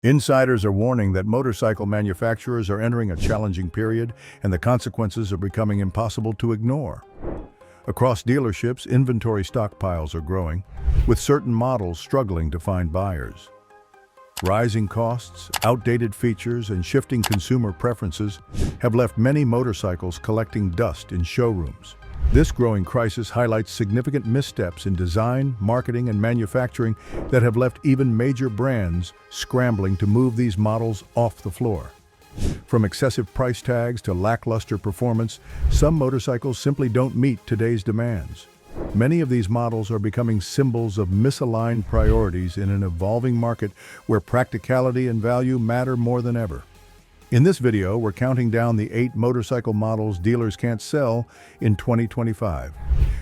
Insiders are warning that motorcycle manufacturers are entering a challenging period and the consequences are becoming impossible to ignore. Across dealerships, inventory stockpiles are growing, with certain models struggling to find buyers. Rising costs, outdated features, and shifting consumer preferences have left many motorcycles collecting dust in showrooms. This growing crisis highlights significant missteps in design, marketing, and manufacturing that have left even major brands scrambling to move these models off the floor. From excessive price tags to lackluster performance, some motorcycles simply don't meet today's demands. Many of these models are becoming symbols of misaligned priorities in an evolving market where practicality and value matter more than ever. In this video, we're counting down the 8 motorcycle models dealers can't sell in 2025.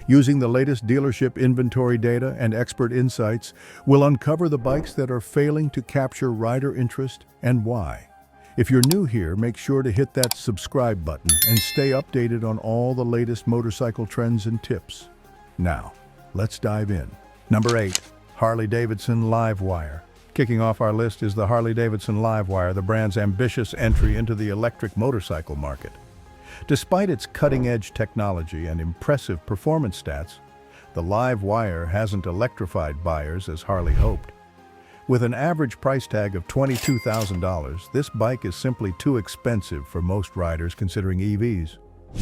Using the latest dealership inventory data and expert insights, we'll uncover the bikes that are failing to capture rider interest and why. If you're new here, make sure to hit that subscribe button and stay updated on all the latest motorcycle trends and tips. Now, let's dive in. Number 8. Harley-Davidson Livewire. Kicking off our list is the Harley-Davidson Livewire, the brand's ambitious entry into the electric motorcycle market. Despite its cutting-edge technology and impressive performance stats, the Livewire hasn't electrified buyers as Harley hoped. With an average price tag of $22,000, this bike is simply too expensive for most riders considering EVs.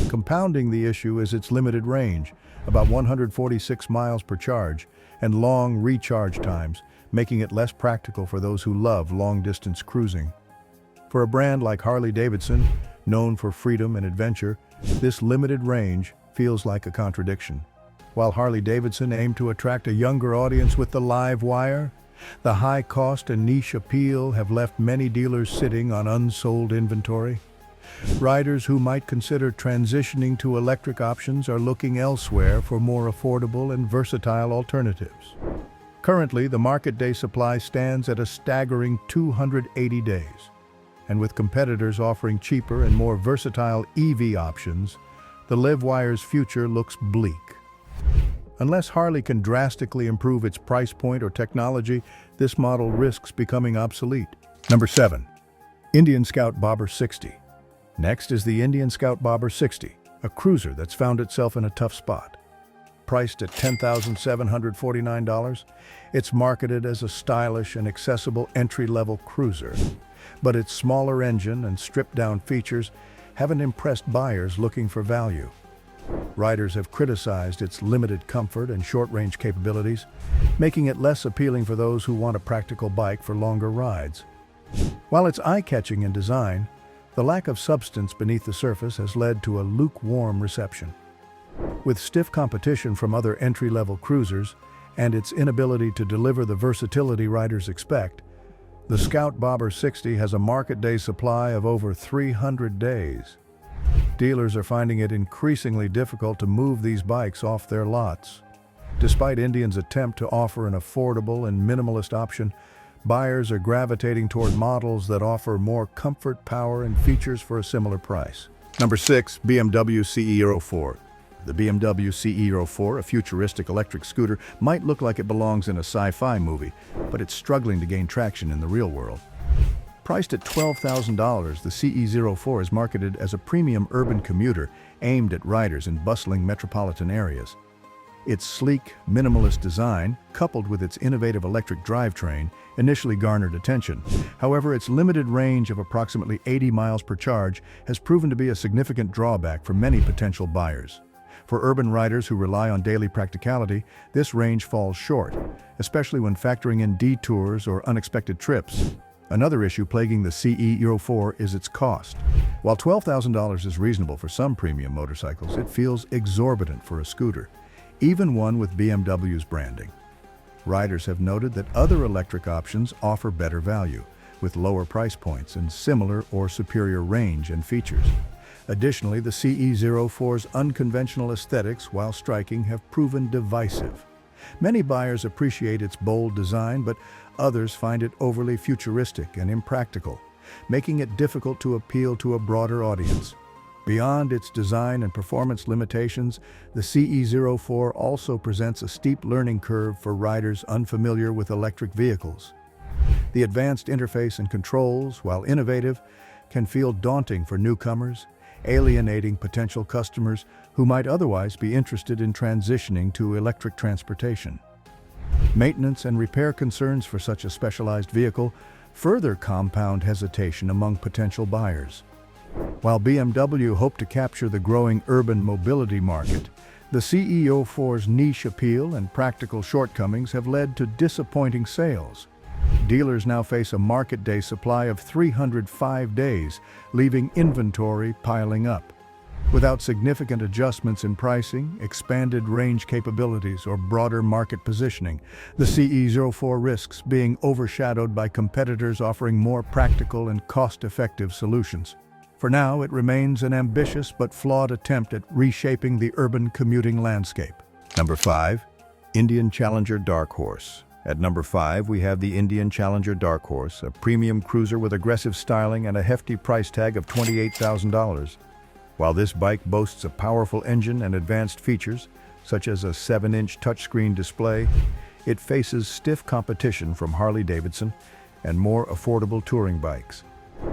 Compounding the issue is its limited range, about 146 miles per charge, and long recharge times, making it less practical for those who love long-distance cruising. For a brand like Harley-Davidson, known for freedom and adventure, this limited range feels like a contradiction. While Harley-Davidson aimed to attract a younger audience with the Livewire, the high cost and niche appeal have left many dealers sitting on unsold inventory. Riders who might consider transitioning to electric options are looking elsewhere for more affordable and versatile alternatives. Currently, the market day supply stands at a staggering 280 days. And with competitors offering cheaper and more versatile EV options, the Livewire's future looks bleak. Unless Harley can drastically improve its price point or technology, this model risks becoming obsolete. Number 7. Indian Scout Bobber 60. Next is the Indian Scout Bobber 60, a cruiser that's found itself in a tough spot. Priced at $10,749, it's marketed as a stylish and accessible entry-level cruiser. But its smaller engine and stripped-down features haven't impressed buyers looking for value. Riders have criticized its limited comfort and short-range capabilities, making it less appealing for those who want a practical bike for longer rides. While it's eye-catching in design, the lack of substance beneath the surface has led to a lukewarm reception. With stiff competition from other entry-level cruisers and its inability to deliver the versatility riders expect, the Scout Bobber 60 has a market day supply of over 300 days. Dealers are finding it increasingly difficult to move these bikes off their lots. Despite Indian's attempt to offer an affordable and minimalist option, buyers are gravitating toward models that offer more comfort, power, and features for a similar price. Number 6. BMW CE-04. The BMW CE-04, a futuristic electric scooter, might look like it belongs in a sci-fi movie, but it's struggling to gain traction in the real world. Priced at $12,000, the CE-04 is marketed as a premium urban commuter aimed at riders in bustling metropolitan areas. Its sleek, minimalist design, coupled with its innovative electric drivetrain, initially garnered attention. However, its limited range of approximately 80 miles per charge has proven to be a significant drawback for many potential buyers. For urban riders who rely on daily practicality, this range falls short, especially when factoring in detours or unexpected trips. Another issue plaguing the CE-04 is its cost. While $12,000 is reasonable for some premium motorcycles, it feels exorbitant for a scooter, even one with BMW's branding. Riders have noted that other electric options offer better value, with lower price points and similar or superior range and features. Additionally, the CE-04's unconventional aesthetics, while striking, have proven divisive. Many buyers appreciate its bold design, but others find it overly futuristic and impractical, making it difficult to appeal to a broader audience. Beyond its design and performance limitations, the CE-04 also presents a steep learning curve for riders unfamiliar with electric vehicles. The advanced interface and controls, while innovative, can feel daunting for newcomers, alienating potential customers who might otherwise be interested in transitioning to electric transportation. Maintenance and repair concerns for such a specialized vehicle further compound hesitation among potential buyers. While BMW hoped to capture the growing urban mobility market, the CE04's niche appeal and practical shortcomings have led to disappointing sales. Dealers now face a market day supply of 305 days, leaving inventory piling up. Without significant adjustments in pricing, expanded range capabilities, or broader market positioning, the CE04 risks being overshadowed by competitors offering more practical and cost-effective solutions. For now, it remains an ambitious but flawed attempt at reshaping the urban commuting landscape. Number 5. Indian Challenger Dark Horse. At number 5, we have the Indian Challenger Dark Horse, a premium cruiser with aggressive styling and a hefty price tag of $28,000. While this bike boasts a powerful engine and advanced features, such as a 7-inch touchscreen display, it faces stiff competition from Harley-Davidson and more affordable touring bikes.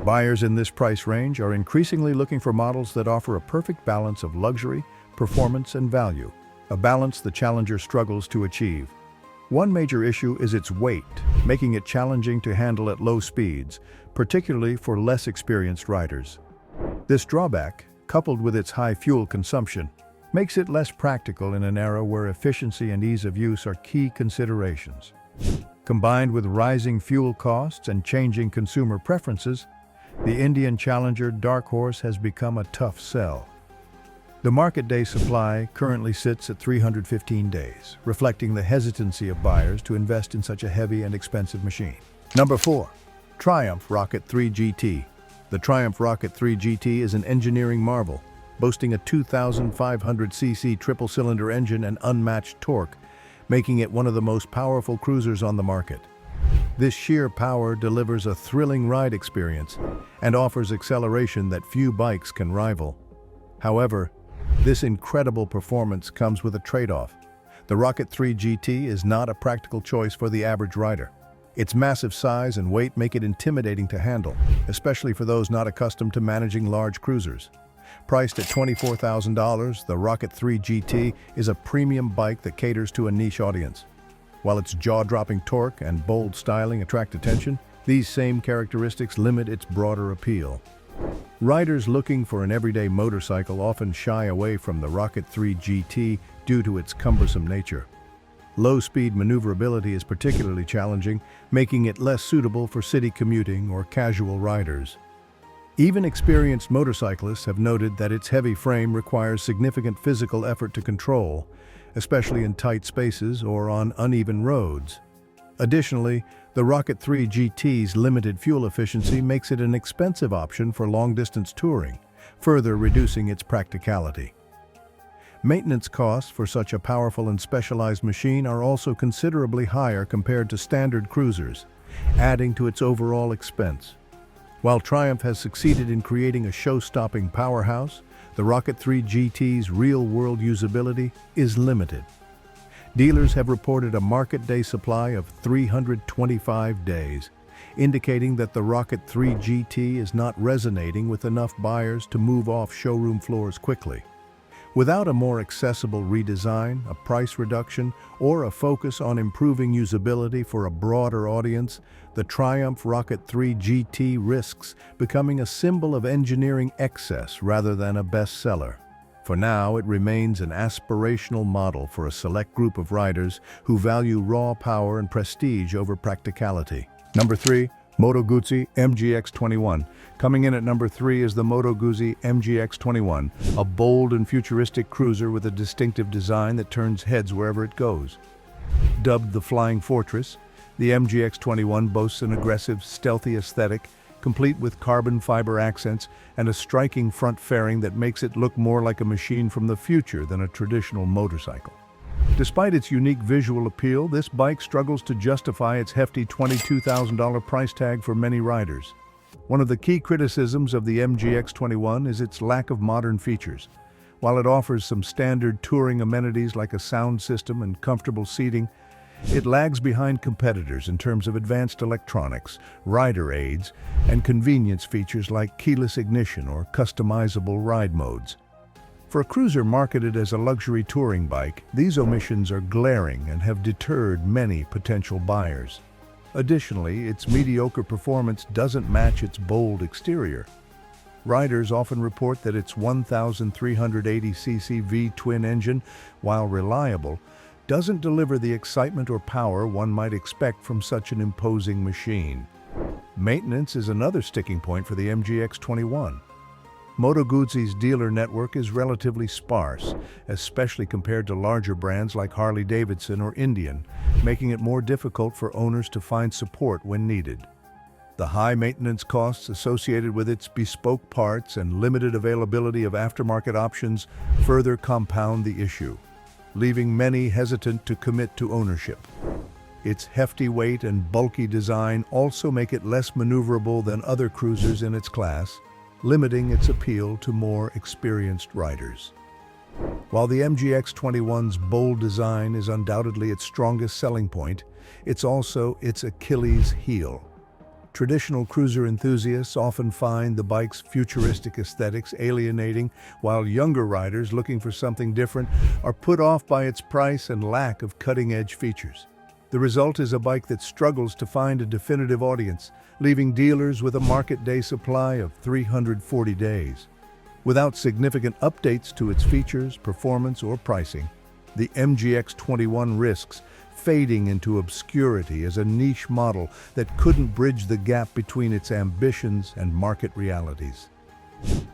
Buyers in this price range are increasingly looking for models that offer a perfect balance of luxury, performance, and value, a balance the Challenger struggles to achieve. One major issue is its weight, making it challenging to handle at low speeds, particularly for less experienced riders. This drawback, coupled with its high fuel consumption, makes it less practical in an era where efficiency and ease of use are key considerations. Combined with rising fuel costs and changing consumer preferences, the Indian Challenger Dark Horse has become a tough sell. The market day supply currently sits at 315 days, reflecting the hesitancy of buyers to invest in such a heavy and expensive machine. Number 4. Triumph Rocket 3 GT. The Triumph Rocket 3 GT is an engineering marvel, boasting a 2,500cc triple-cylinder engine and unmatched torque, making it one of the most powerful cruisers on the market. This sheer power delivers a thrilling ride experience and offers acceleration that few bikes can rival. However, this incredible performance comes with a trade-off. The Rocket 3 GT is not a practical choice for the average rider. Its massive size and weight make it intimidating to handle, especially for those not accustomed to managing large cruisers. Priced at $24,000, the Rocket 3 GT is a premium bike that caters to a niche audience. While its jaw-dropping torque and bold styling attract attention, these same characteristics limit its broader appeal. Riders looking for an everyday motorcycle often shy away from the Rocket 3 GT due to its cumbersome nature. Low-speed maneuverability is particularly challenging, making it less suitable for city commuting or casual riders. Even experienced motorcyclists have noted that its heavy frame requires significant physical effort to control, especially in tight spaces or on uneven roads. Additionally, the Rocket 3 GT's limited fuel efficiency makes it an expensive option for long-distance touring, further reducing its practicality. Maintenance costs for such a powerful and specialized machine are also considerably higher compared to standard cruisers, adding to its overall expense. While Triumph has succeeded in creating a show-stopping powerhouse, the Rocket 3 GT's real-world usability is limited. Dealers have reported a market day supply of 325 days, indicating that the Rocket 3 GT is not resonating with enough buyers to move off showroom floors quickly. Without a more accessible redesign, a price reduction, or a focus on improving usability for a broader audience, the Triumph Rocket 3 GT risks becoming a symbol of engineering excess rather than a bestseller. For now, it remains an aspirational model for a select group of riders who value raw power and prestige over practicality. Number 3. Moto Guzzi MGX-21. Coming in at number 3 is the Moto Guzzi MGX-21, a bold and futuristic cruiser with a distinctive design that turns heads wherever it goes. Dubbed the Flying Fortress, the MGX-21 boasts an aggressive, stealthy aesthetic, complete with carbon fiber accents and a striking front fairing that makes it look more like a machine from the future than a traditional motorcycle. Despite its unique visual appeal, this bike struggles to justify its hefty $22,000 price tag for many riders. One of the key criticisms of the MGX-21 is its lack of modern features. While it offers some standard touring amenities like a sound system and comfortable seating, It lags behind competitors in terms of advanced electronics, rider aids, and convenience features like keyless ignition or customizable ride modes. For a cruiser marketed as a luxury touring bike, these omissions are glaring and have deterred many potential buyers. Additionally, its mediocre performance doesn't match its bold exterior. Riders often report that its 1,380cc V-twin engine, while reliable, doesn't deliver the excitement or power one might expect from such an imposing machine. Maintenance is another sticking point for the MGX-21. Moto Guzzi's dealer network is relatively sparse, especially compared to larger brands like Harley-Davidson or Indian, making it more difficult for owners to find support when needed. The high maintenance costs associated with its bespoke parts and limited availability of aftermarket options further compound the issue, leaving many hesitant to commit to ownership. Its hefty weight and bulky design also make it less maneuverable than other cruisers in its class, limiting its appeal to more experienced riders. While the MGX-21's bold design is undoubtedly its strongest selling point, it's also its Achilles heel. Traditional cruiser enthusiasts often find the bike's futuristic aesthetics alienating, while younger riders looking for something different are put off by its price and lack of cutting-edge features. The result is a bike that struggles to find a definitive audience, leaving dealers with a market day supply of 340 days. Without significant updates to its features, performance, or pricing, the MGX-21 risks fading into obscurity as a niche model that couldn't bridge the gap between its ambitions and market realities.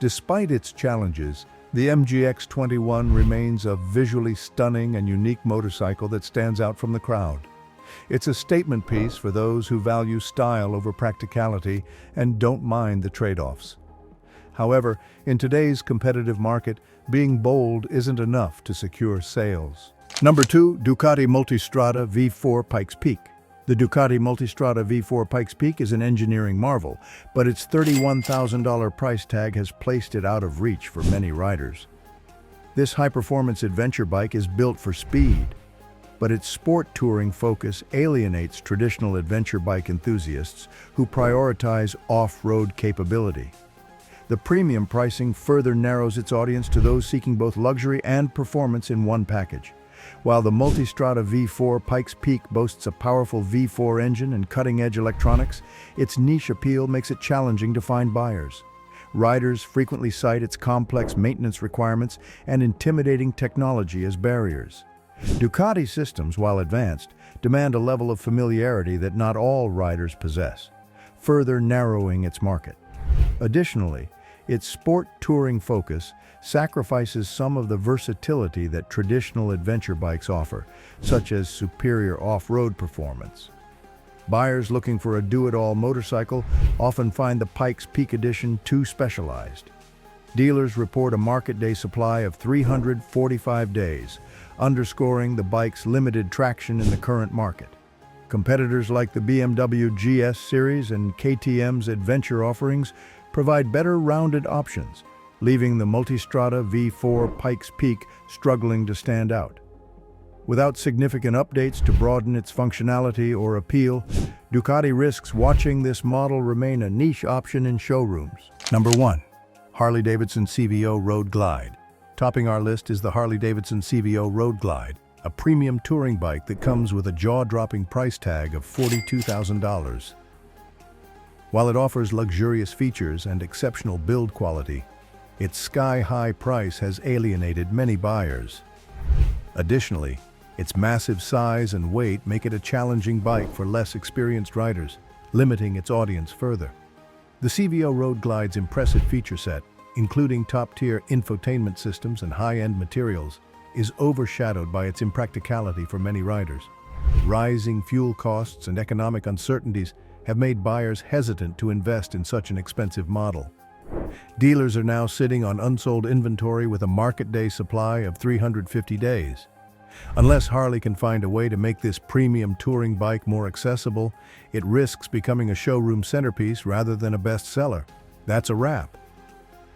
Despite its challenges, the MGX-21 remains a visually stunning and unique motorcycle that stands out from the crowd. It's a statement piece for those who value style over practicality and don't mind the trade-offs. However, in today's competitive market, being bold isn't enough to secure sales. Number 2, Ducati Multistrada V4 Pikes Peak. The Ducati Multistrada V4 Pikes Peak is an engineering marvel, but its $31,000 price tag has placed it out of reach for many riders. This high-performance adventure bike is built for speed, but its sport touring focus alienates traditional adventure bike enthusiasts who prioritize off-road capability. The premium pricing further narrows its audience to those seeking both luxury and performance in one package. While the Multistrada V4 Pikes Peak boasts a powerful V4 engine and cutting-edge electronics, its niche appeal makes it challenging to find buyers. Riders frequently cite its complex maintenance requirements and intimidating technology as barriers. Ducati systems, while advanced, demand a level of familiarity that not all riders possess, further narrowing its market. Additionally, its sport touring focus sacrifices some of the versatility that traditional adventure bikes offer, such as superior off-road performance. Buyers looking for a do-it-all motorcycle often find the Pikes Peak Edition too specialized. Dealers report a market day supply of 345 days, underscoring the bike's limited traction in the current market. Competitors like the BMW GS series and KTM's adventure offerings provide better rounded options, leaving the Multistrada V4 Pikes Peak struggling to stand out. Without significant updates to broaden its functionality or appeal, Ducati risks watching this model remain a niche option in showrooms. Number 1. Harley-Davidson CVO Road Glide. Topping our list is the Harley-Davidson CVO Road Glide, a premium touring bike that comes with a jaw-dropping price tag of $42,000. While it offers luxurious features and exceptional build quality, its sky-high price has alienated many buyers. Additionally, its massive size and weight make it a challenging bike for less experienced riders, limiting its audience further. The CVO Road Glide's impressive feature set, including top-tier infotainment systems and high-end materials, is overshadowed by its impracticality for many riders. Rising fuel costs and economic uncertainties have made buyers hesitant to invest in such an expensive model. Dealers are now sitting on unsold inventory with a market day supply of 350 days. Unless Harley can find a way to make this premium touring bike more accessible, it risks becoming a showroom centerpiece rather than a bestseller. That's a wrap.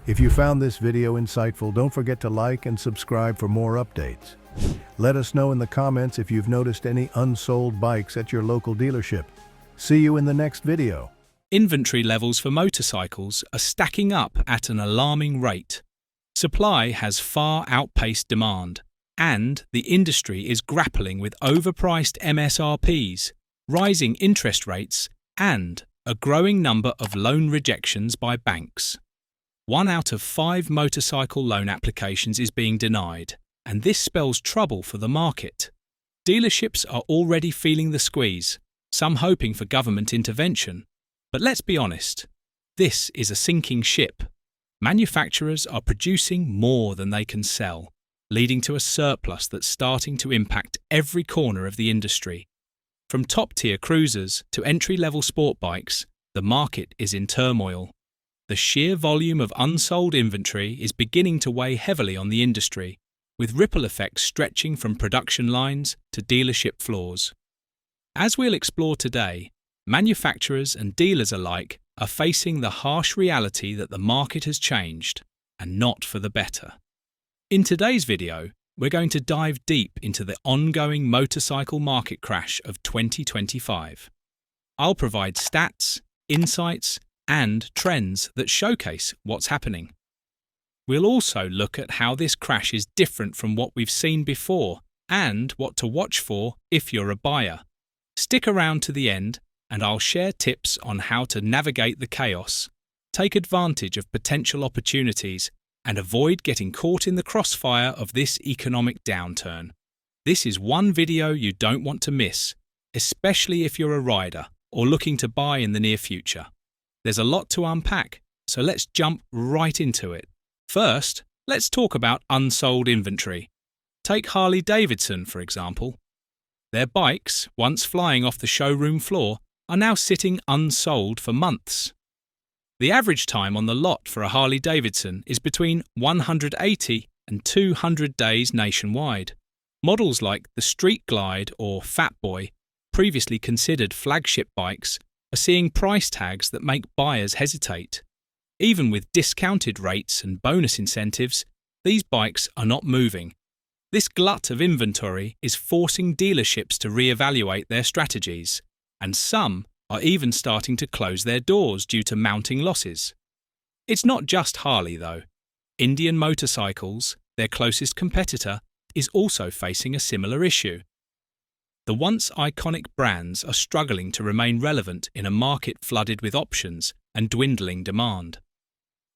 If you found this video insightful, don't forget to like and subscribe for more updates. Let us know in the comments if you've noticed any unsold bikes at your local dealership. See you in the next video. Inventory levels for motorcycles are stacking up at an alarming rate. Supply has far outpaced demand, and the industry is grappling with overpriced MSRPs, rising interest rates, and a growing number of loan rejections by banks. 1 out of 5 motorcycle loan applications is being denied, and this spells trouble for the market. Dealerships are already feeling the squeeze, some hoping for government intervention. But let's be honest, this is a sinking ship. Manufacturers are producing more than they can sell, leading to a surplus that's starting to impact every corner of the industry. From top-tier cruisers to entry-level sport bikes, the market is in turmoil. The sheer volume of unsold inventory is beginning to weigh heavily on the industry, with ripple effects stretching from production lines to dealership floors. As we'll explore today, manufacturers and dealers alike are facing the harsh reality that the market has changed, and not for the better. In today's video, we're going to dive deep into the ongoing motorcycle market crash of 2025. I'll provide stats, insights, and trends that showcase what's happening. We'll also look at how this crash is different from what we've seen before and what to watch for if you're a buyer. Stick around to the end, and I'll share tips on how to navigate the chaos, take advantage of potential opportunities, and avoid getting caught in the crossfire of this economic downturn. This is one video you don't want to miss, especially if you're a rider or looking to buy in the near future. There's a lot to unpack, so let's jump right into it. First, let's talk about unsold inventory. Take Harley-Davidson, for example. Their bikes, once flying off the showroom floor, are now sitting unsold for months. The average time on the lot for a Harley-Davidson is between 180 and 200 days nationwide. Models like the Street Glide or Fat Boy, previously considered flagship bikes, are seeing price tags that make buyers hesitate. Even with discounted rates and bonus incentives, these bikes are not moving. This glut of inventory is forcing dealerships to reevaluate their strategies, and some are even starting to close their doors due to mounting losses. It's not just Harley, though. Indian Motorcycles, their closest competitor, is also facing a similar issue. The once iconic brands are struggling to remain relevant in a market flooded with options and dwindling demand.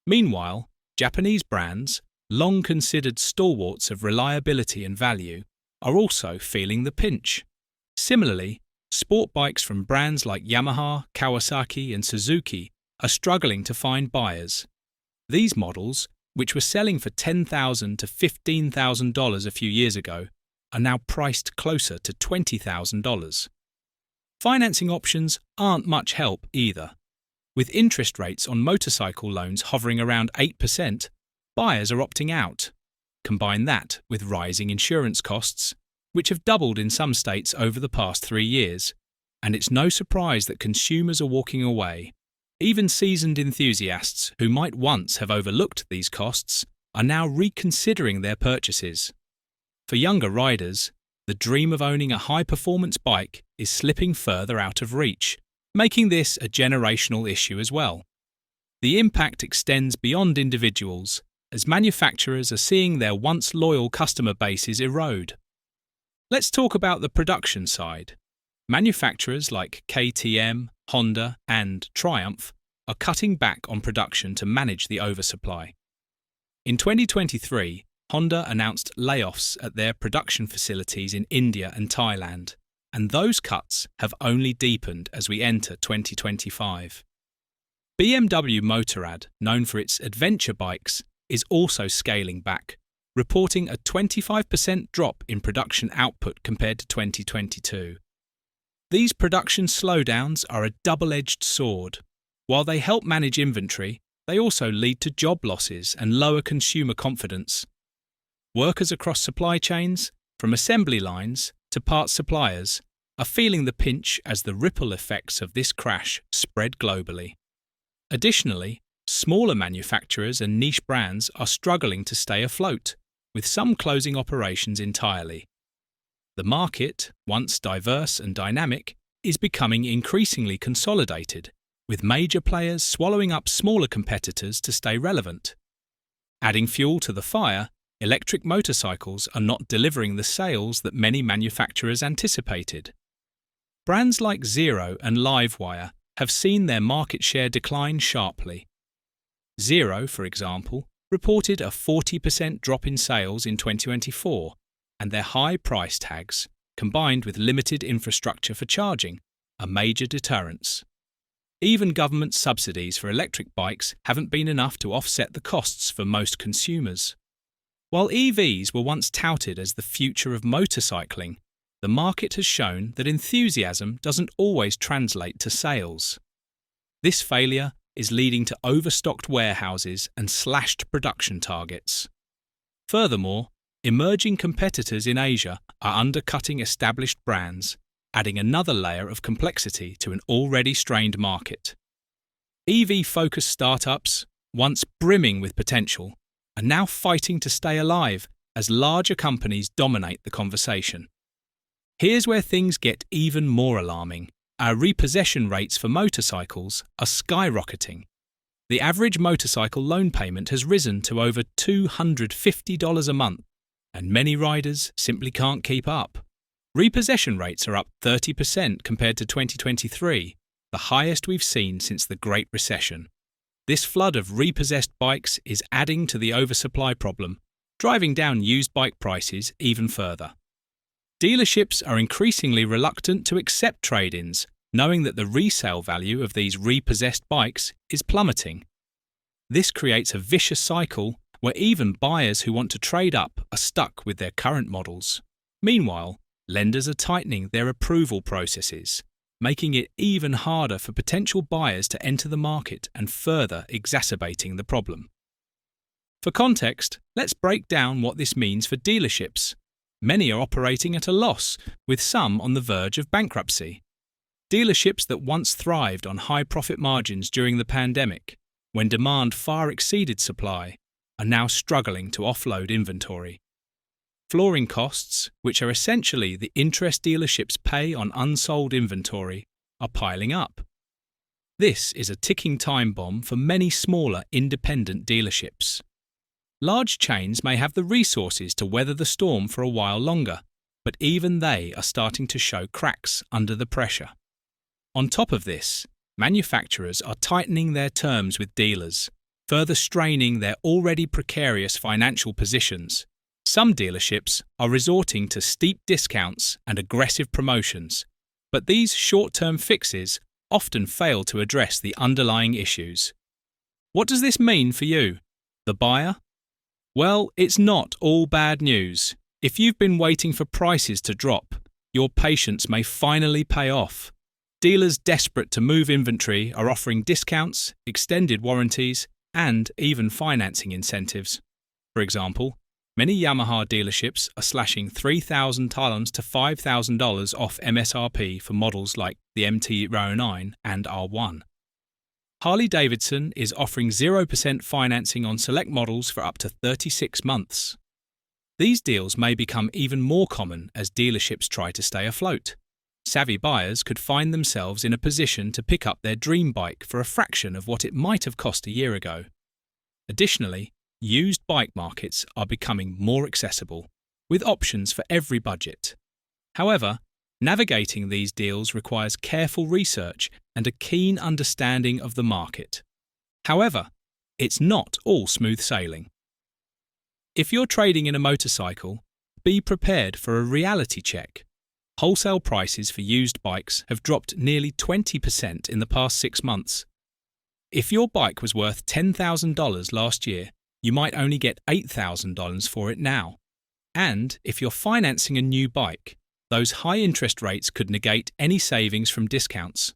Meanwhile, Japanese brands, long considered stalwarts of reliability and value, are also feeling the pinch. Similarly, sport bikes from brands like Yamaha, Kawasaki, and Suzuki are struggling to find buyers. These models, which were selling for $10,000 to $15,000 a few years ago, are now priced closer to $20,000. Financing options aren't much help either. With interest rates on motorcycle loans hovering around 8%, buyers are opting out. Combine that with rising insurance costs, which have doubled in some states over the past 3 years, and it's no surprise that consumers are walking away. Even seasoned enthusiasts who might once have overlooked these costs are now reconsidering their purchases. For younger riders, the dream of owning a high-performance bike is slipping further out of reach, making this a generational issue as well. The impact extends beyond individuals, as manufacturers are seeing their once loyal customer bases erode. Let's talk about the production side. Manufacturers like KTM, Honda, and Triumph are cutting back on production to manage the oversupply. In 2023, Honda announced layoffs at their production facilities in India and Thailand, and those cuts have only deepened as we enter 2025. BMW Motorrad, known for its adventure bikes, is also scaling back, reporting a 25% drop in production output compared to 2022. These production slowdowns are a double-edged sword. While they help manage inventory, they also lead to job losses and lower consumer confidence. Workers across supply chains, from assembly lines to parts suppliers, are feeling the pinch as the ripple effects of this crash spread globally. Additionally, smaller manufacturers and niche brands are struggling to stay afloat, with some closing operations entirely. The market, once diverse and dynamic, is becoming increasingly consolidated, with major players swallowing up smaller competitors to stay relevant. Adding fuel to the fire, electric motorcycles are not delivering the sales that many manufacturers anticipated. Brands like Zero and Livewire have seen their market share decline sharply. Zero, for example, reported a 40% drop in sales in 2024, and their high price tags, combined with limited infrastructure for charging, are major deterrents. Even government subsidies for electric bikes haven't been enough to offset the costs for most consumers. While EVs were once touted as the future of motorcycling, the market has shown that enthusiasm doesn't always translate to sales. This failure is leading to overstocked warehouses and slashed production targets. Furthermore, emerging competitors in Asia are undercutting established brands, adding another layer of complexity to an already strained market. EV-focused startups, once brimming with potential, are now fighting to stay alive as larger companies dominate the conversation. Here's where things get even more alarming. Our repossession rates for motorcycles are skyrocketing. The average motorcycle loan payment has risen to over $250 a month, and many riders simply can't keep up. Repossession rates are up 30% compared to 2023, the highest we've seen since the Great Recession. This flood of repossessed bikes is adding to the oversupply problem, driving down used bike prices even further. Dealerships are increasingly reluctant to accept trade-ins, knowing that the resale value of these repossessed bikes is plummeting. This creates a vicious cycle where even buyers who want to trade up are stuck with their current models. Meanwhile, lenders are tightening their approval processes, making it even harder for potential buyers to enter the market and further exacerbating the problem. For context, let's break down what this means for dealerships. Many are operating at a loss, with some on the verge of bankruptcy. Dealerships that once thrived on high profit margins during the pandemic, when demand far exceeded supply, are now struggling to offload inventory. Flooring costs, which are essentially the interest dealerships pay on unsold inventory, are piling up. This is a ticking time bomb for many smaller independent dealerships. Large chains may have the resources to weather the storm for a while longer, but even they are starting to show cracks under the pressure. On top of this, manufacturers are tightening their terms with dealers, further straining their already precarious financial positions. Some dealerships are resorting to steep discounts and aggressive promotions, but these short-term fixes often fail to address the underlying issues. What does this mean for you, the buyer? Well, it's not all bad news. If you've been waiting for prices to drop, your patience may finally pay off. Dealers desperate to move inventory are offering discounts, extended warranties, and even financing incentives. For example, many Yamaha dealerships are slashing $3,000 to $5,000 off MSRP for models like the MT-09 and R1. Harley-Davidson is offering 0% financing on select models for up to 36 months. These deals may become even more common as dealerships try to stay afloat. Savvy buyers could find themselves in a position to pick up their dream bike for a fraction of what it might have cost a year ago. Additionally, used bike markets are becoming more accessible, with options for every budget. However, navigating these deals requires careful research and a keen understanding of the market. However, it's not all smooth sailing. If you're trading in a motorcycle, be prepared for a reality check. Wholesale prices for used bikes have dropped nearly 20% in the past 6 months. If your bike was worth $10,000 last year, you might only get $8,000 for it now. And if you're financing a new bike, those high interest rates could negate any savings from discounts.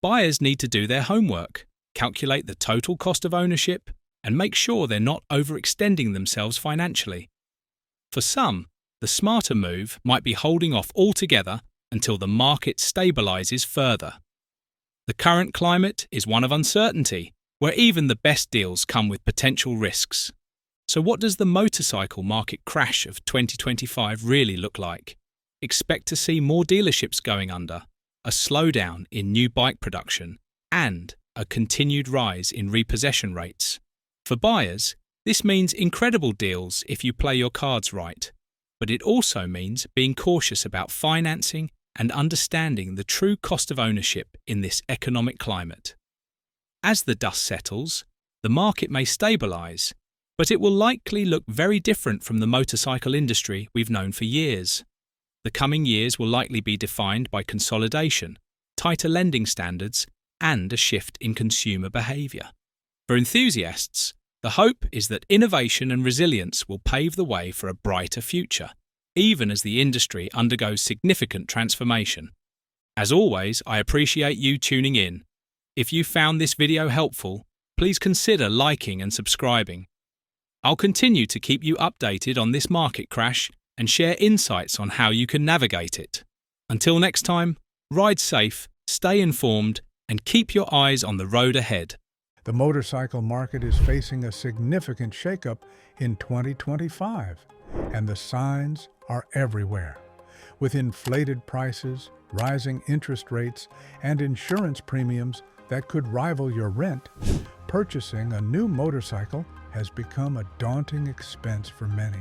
Buyers need to do their homework, calculate the total cost of ownership, and make sure they're not overextending themselves financially. For some, the smarter move might be holding off altogether until the market stabilizes further. The current climate is one of uncertainty, where even the best deals come with potential risks. So what does the motorcycle market crash of 2025 really look like? Expect to see more dealerships going under, a slowdown in new bike production, and a continued rise in repossession rates. For buyers, this means incredible deals if you play your cards right, but it also means being cautious about financing and understanding the true cost of ownership in this economic climate. As the dust settles, the market may stabilise, but it will likely look very different from the motorcycle industry we've known for years. The coming years will likely be defined by consolidation, tighter lending standards, and a shift in consumer behaviour. For enthusiasts, the hope is that innovation and resilience will pave the way for a brighter future, even as the industry undergoes significant transformation. As always, I appreciate you tuning in. If you found this video helpful, please consider liking and subscribing. I'll continue to keep you updated on this market crash and share insights on how you can navigate it. Until next time, ride safe, stay informed, and keep your eyes on the road ahead. The motorcycle market is facing a significant shakeup in 2025, and the signs are everywhere. With inflated prices, rising interest rates, and insurance premiums that could rival your rent, purchasing a new motorcycle has become a daunting expense for many.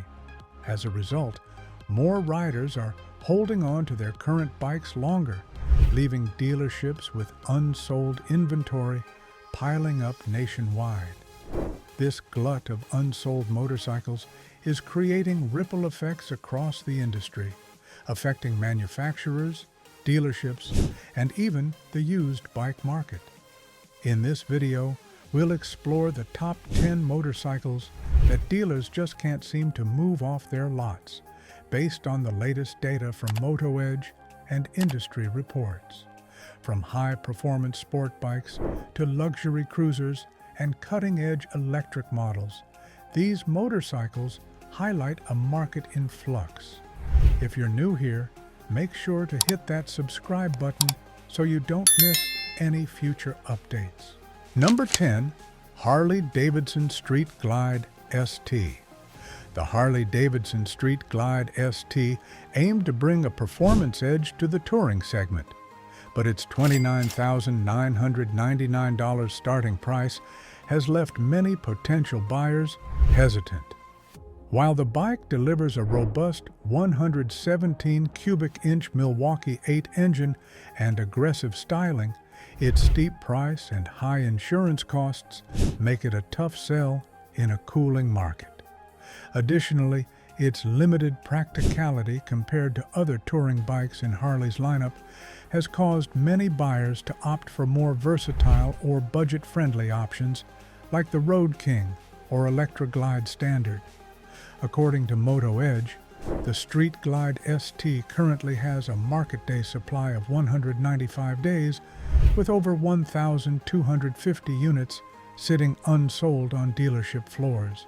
As a result, more riders are holding on to their current bikes longer, leaving dealerships with unsold inventory piling up nationwide. This glut of unsold motorcycles is creating ripple effects across the industry, affecting manufacturers, dealerships, and even the used bike market. In this video, we'll explore the top 10 motorcycles that dealers just can't seem to move off their lots, based on the latest data from Moto Edge and industry reports. From high-performance sport bikes to luxury cruisers and cutting-edge electric models, these motorcycles highlight a market in flux. If you're new here, make sure to hit that subscribe button so you don't miss any future updates. Number 10. Harley-Davidson Street Glide ST. The Harley-Davidson Street Glide ST aimed to bring a performance edge to the touring segment, but its $29,999 starting price has left many potential buyers hesitant. While the bike delivers a robust 117 cubic inch Milwaukee 8 engine and aggressive styling, its steep price and high insurance costs make it a tough sell in a cooling market. Additionally, its limited practicality compared to other touring bikes in Harley's lineup has caused many buyers to opt for more versatile or budget-friendly options like the Road King or Electra Glide Standard. According to Moto Edge, the Street Glide ST currently has a market day supply of 195 days, with over 1,250 units sitting unsold on dealership floors.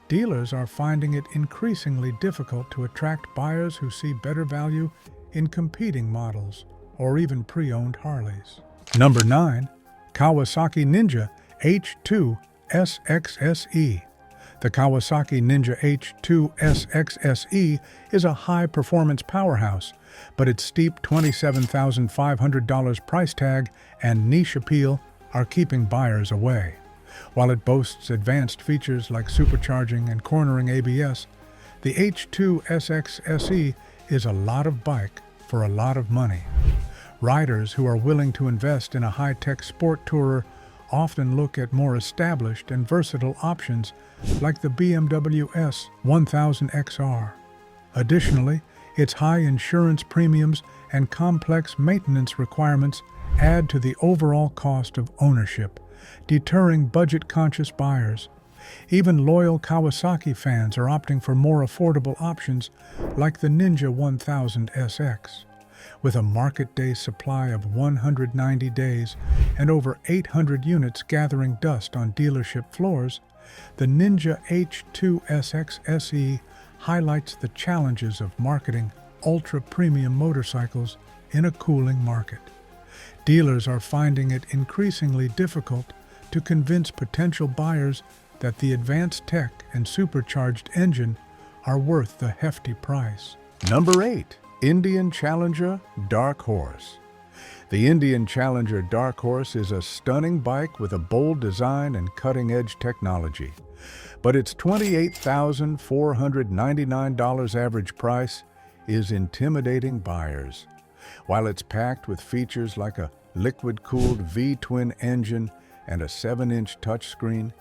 Dealers are finding it increasingly difficult to attract buyers who see better value in competing models or even pre-owned Harleys. Number 9. Kawasaki Ninja H2 SXSE. The Kawasaki Ninja H2 SXSE is a high-performance powerhouse, but its steep $27,500 price tag and niche appeal are keeping buyers away. While it boasts advanced features like supercharging and cornering ABS, the H2 SXSE is a lot of bike for a lot of money. Riders who are willing to invest in a high-tech sport tourer often look at more established and versatile options like the BMW S1000XR. Additionally, its high insurance premiums and complex maintenance requirements add to the overall cost of ownership, deterring budget-conscious buyers. Even loyal Kawasaki fans are opting for more affordable options like the Ninja 1000 SX. With a market-day supply of 190 days and over 800 units gathering dust on dealership floors, the Ninja H2 SXSE highlights the challenges of marketing ultra-premium motorcycles in a cooling market. Dealers are finding it increasingly difficult to convince potential buyers that the advanced tech and supercharged engine are worth the hefty price. Number 8. Indian Challenger Dark Horse. The Indian Challenger Dark Horse is a stunning bike with a bold design and cutting-edge technology. But its $28,499 average price is intimidating buyers. While it's packed with features like a liquid-cooled V-twin engine and a 7-inch touchscreen,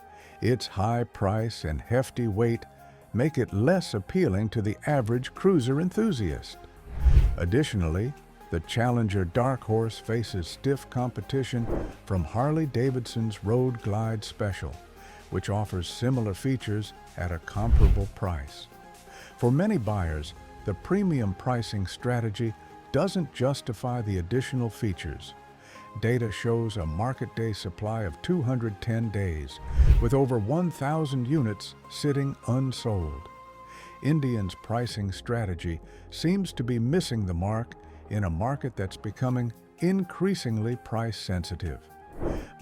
its high price and hefty weight make it less appealing to the average cruiser enthusiast. Additionally, the Challenger Dark Horse faces stiff competition from Harley-Davidson's Road Glide Special, which offers similar features at a comparable price. For many buyers, the premium pricing strategy doesn't justify the additional features. Data shows a market day supply of 210 days, with over 1,000 units sitting unsold. Indian's pricing strategy seems to be missing the mark in a market that's becoming increasingly price-sensitive.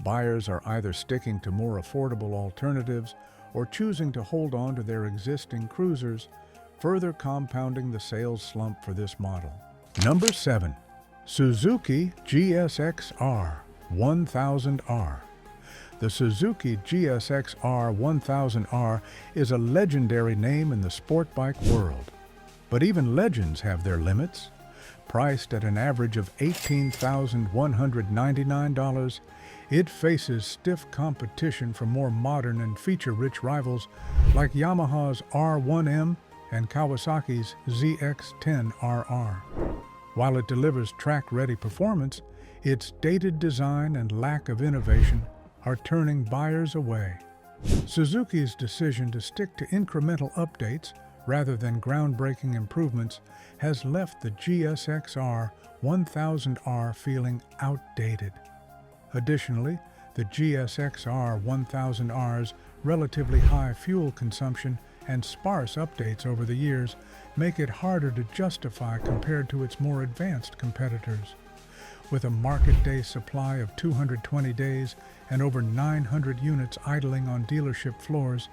Buyers are either sticking to more affordable alternatives or choosing to hold on to their existing cruisers, further compounding the sales slump for this model. Number 7. Suzuki GSX-R1000R. The Suzuki GSX-R1000R is a legendary name in the sport bike world. But even legends have their limits. Priced at an average of $18,199, it faces stiff competition from more modern and feature-rich rivals like Yamaha's R1M and Kawasaki's ZX-10RR. While it delivers track-ready performance, its dated design and lack of innovation are turning buyers away. Suzuki's decision to stick to incremental updates rather than groundbreaking improvements has left the GSX-R 1000R feeling outdated. Additionally, the GSX-R 1000R's relatively high fuel consumption and sparse updates over the years make it harder to justify compared to its more advanced competitors. With a market day supply of 220 days and over 900 units idling on dealership floors,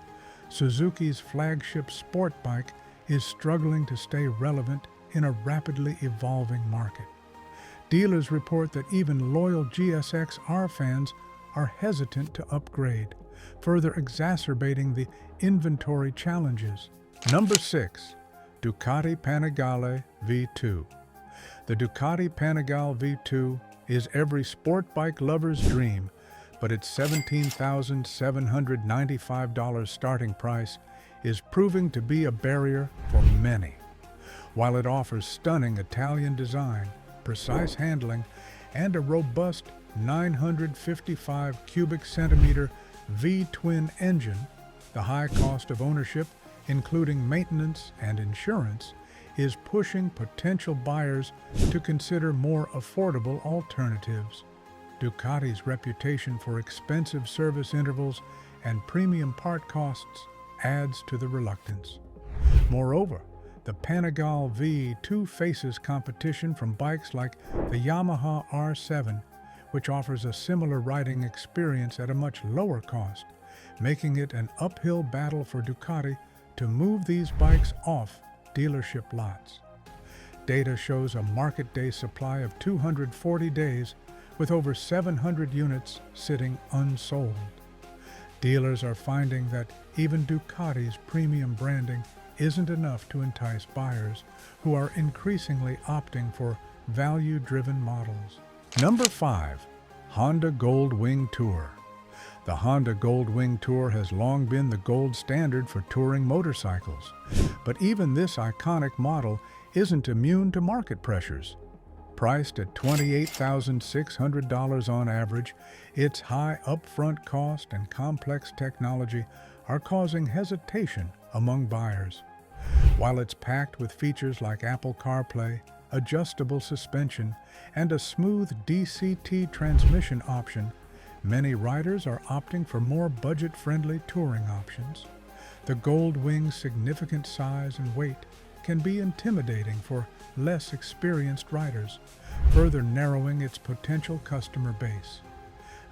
Suzuki's flagship sport bike is struggling to stay relevant in a rapidly evolving market. Dealers report that even loyal GSX-R fans are hesitant to upgrade, further exacerbating the inventory challenges. Number 6. Ducati Panigale V2. The Ducati Panigale V2 is every sport bike lover's dream, but its $17,795 starting price is proving to be a barrier for many. While it offers stunning Italian design, precise handling, and a robust 955 cubic centimeter V-twin engine, the high cost of ownership, including maintenance and insurance, is pushing potential buyers to consider more affordable alternatives. Ducati's reputation for expensive service intervals and premium part costs adds to the reluctance. Moreover, the Panigale V2 faces competition from bikes like the Yamaha R7, which offers a similar riding experience at a much lower cost, making it an uphill battle for Ducati to move these bikes off dealership lots. Data shows a market day supply of 240 days, with over 700 units sitting unsold. Dealers are finding that even Ducati's premium branding isn't enough to entice buyers, who are increasingly opting for value-driven models. Number 5. Honda Goldwing Tour. The Honda Goldwing Tour has long been the gold standard for touring motorcycles, but even this iconic model isn't immune to market pressures. Priced at $28,600 on average, its high upfront cost and complex technology are causing hesitation among buyers. While it's packed with features like Apple CarPlay, adjustable suspension, and a smooth DCT transmission option, many riders are opting for more budget-friendly touring options. The Goldwing's significant size and weight can be intimidating for less experienced riders, further narrowing its potential customer base.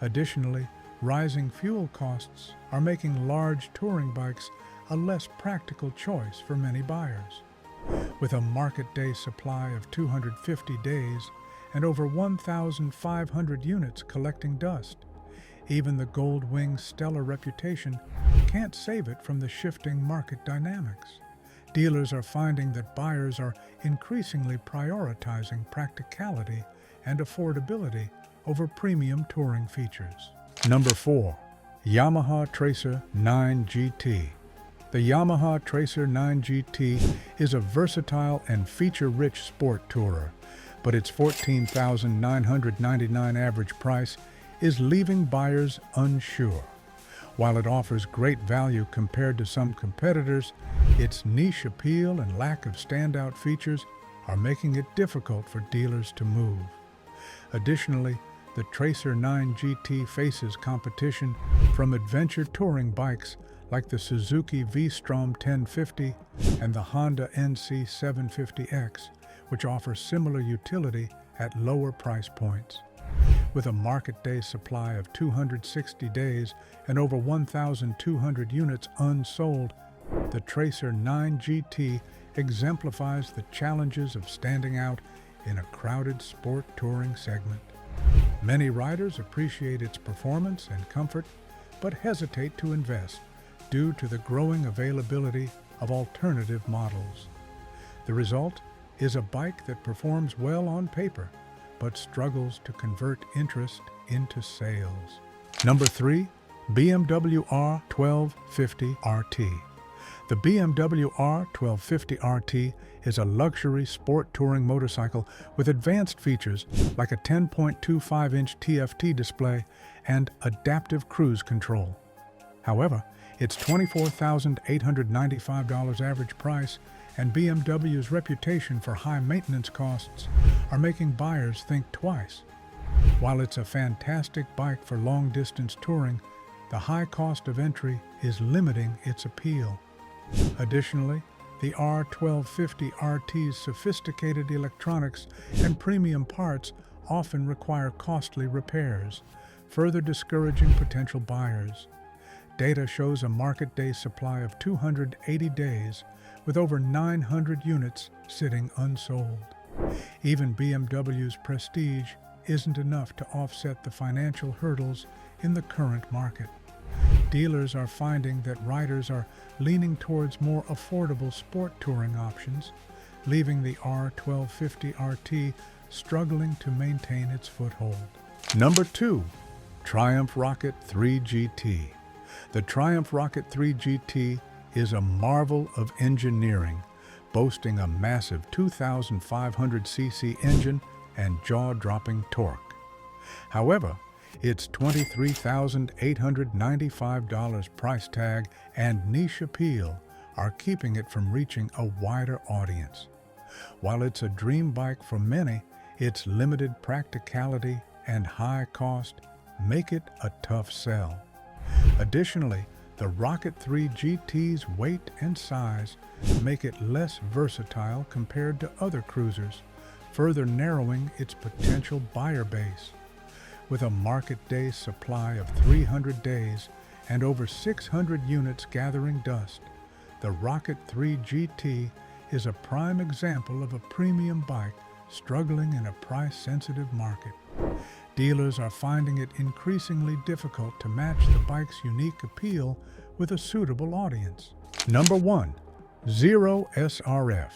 Additionally, Rising fuel costs are making large touring bikes a less practical choice for many buyers. With a market day supply of 250 days and over 1,500 units collecting dust, even the Gold Wing's stellar reputation can't save it from the shifting market dynamics. Dealers are finding that buyers are increasingly prioritizing practicality and affordability over premium touring features. Number 4. Yamaha Tracer 9 GT. The Yamaha Tracer 9 GT is a versatile and feature-rich sport tourer, but its $14,999 average price is leaving buyers unsure. While it offers great value compared to some competitors, its niche appeal and lack of standout features are making it difficult for dealers to move. Additionally, the Tracer 9 GT faces competition from adventure touring bikes like the Suzuki V4 1050 and the Honda NC 750X, which offer similar utility at lower price points. With a market day supply of 260 days and over 1,200 units unsold, the Tracer 9 GT exemplifies the challenges of standing out in a crowded sport touring segment. Many riders appreciate its performance and comfort, but hesitate to invest due to the growing availability of alternative models. The result is a bike that performs well on paper, but struggles to convert interest into sales. Number 3. BMW R1250 RT. The BMW R1250 RT is a luxury sport touring motorcycle with advanced features like a 10.25-inch TFT display and adaptive cruise control. However, its $24,895 average price and BMW's reputation for high maintenance costs are making buyers think twice. While it's a fantastic bike for long-distance touring, the high cost of entry is limiting its appeal. Additionally, the R1250 RT's sophisticated electronics and premium parts often require costly repairs, further discouraging potential buyers. Data shows a market day supply of 280 days, with over 900 units sitting unsold. Even BMW's prestige isn't enough to offset the financial hurdles in the current market. Dealers are finding that riders are leaning towards more affordable sport touring options, leaving the R1250 RT struggling to maintain its foothold. Number 2. Triumph Rocket 3 GT. The Triumph Rocket 3 GT is a marvel of engineering, boasting a massive 2,500cc engine and jaw-dropping torque. However, its $23,895 price tag and niche appeal are keeping it from reaching a wider audience. While it's a dream bike for many, its limited practicality and high cost make it a tough sell. Additionally, the Rocket 3 GT's weight and size make it less versatile compared to other cruisers, further narrowing its potential buyer base. With a market day supply of 300 days and over 600 units gathering dust, the Rocket 3 GT is a prime example of a premium bike struggling in a price-sensitive market. Dealers are finding it increasingly difficult to match the bike's unique appeal with a suitable audience. Number 1. Zero SRF.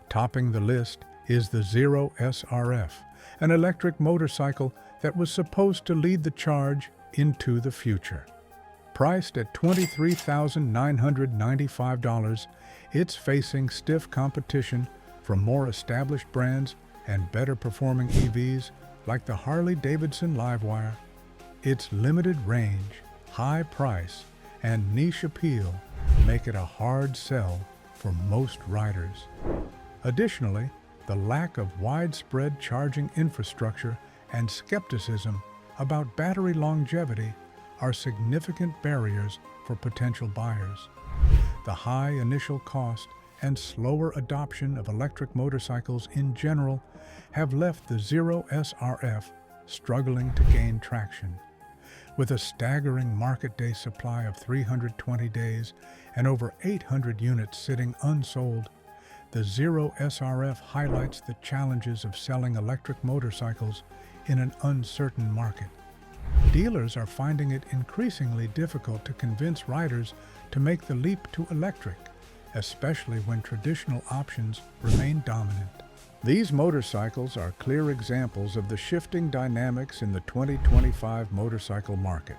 Topping the list is the Zero SRF, an electric motorcycle that was supposed to lead the charge into the future. Priced at $23,995, it's facing stiff competition from more established brands and better-performing EVs like the Harley-Davidson Livewire. Its limited range, high price, and niche appeal make it a hard sell for most riders. Additionally, the lack of widespread charging infrastructure and skepticism about battery longevity are significant barriers for potential buyers. The high initial cost and slower adoption of electric motorcycles in general have left the Zero SRF struggling to gain traction. With a staggering market day supply of 320 days and over 800 units sitting unsold, the Zero SRF highlights the challenges of selling electric motorcycles in an uncertain market. Dealers are finding it increasingly difficult to convince riders to make the leap to electric, especially when traditional options remain dominant. These motorcycles are clear examples of the shifting dynamics in the 2025 motorcycle market.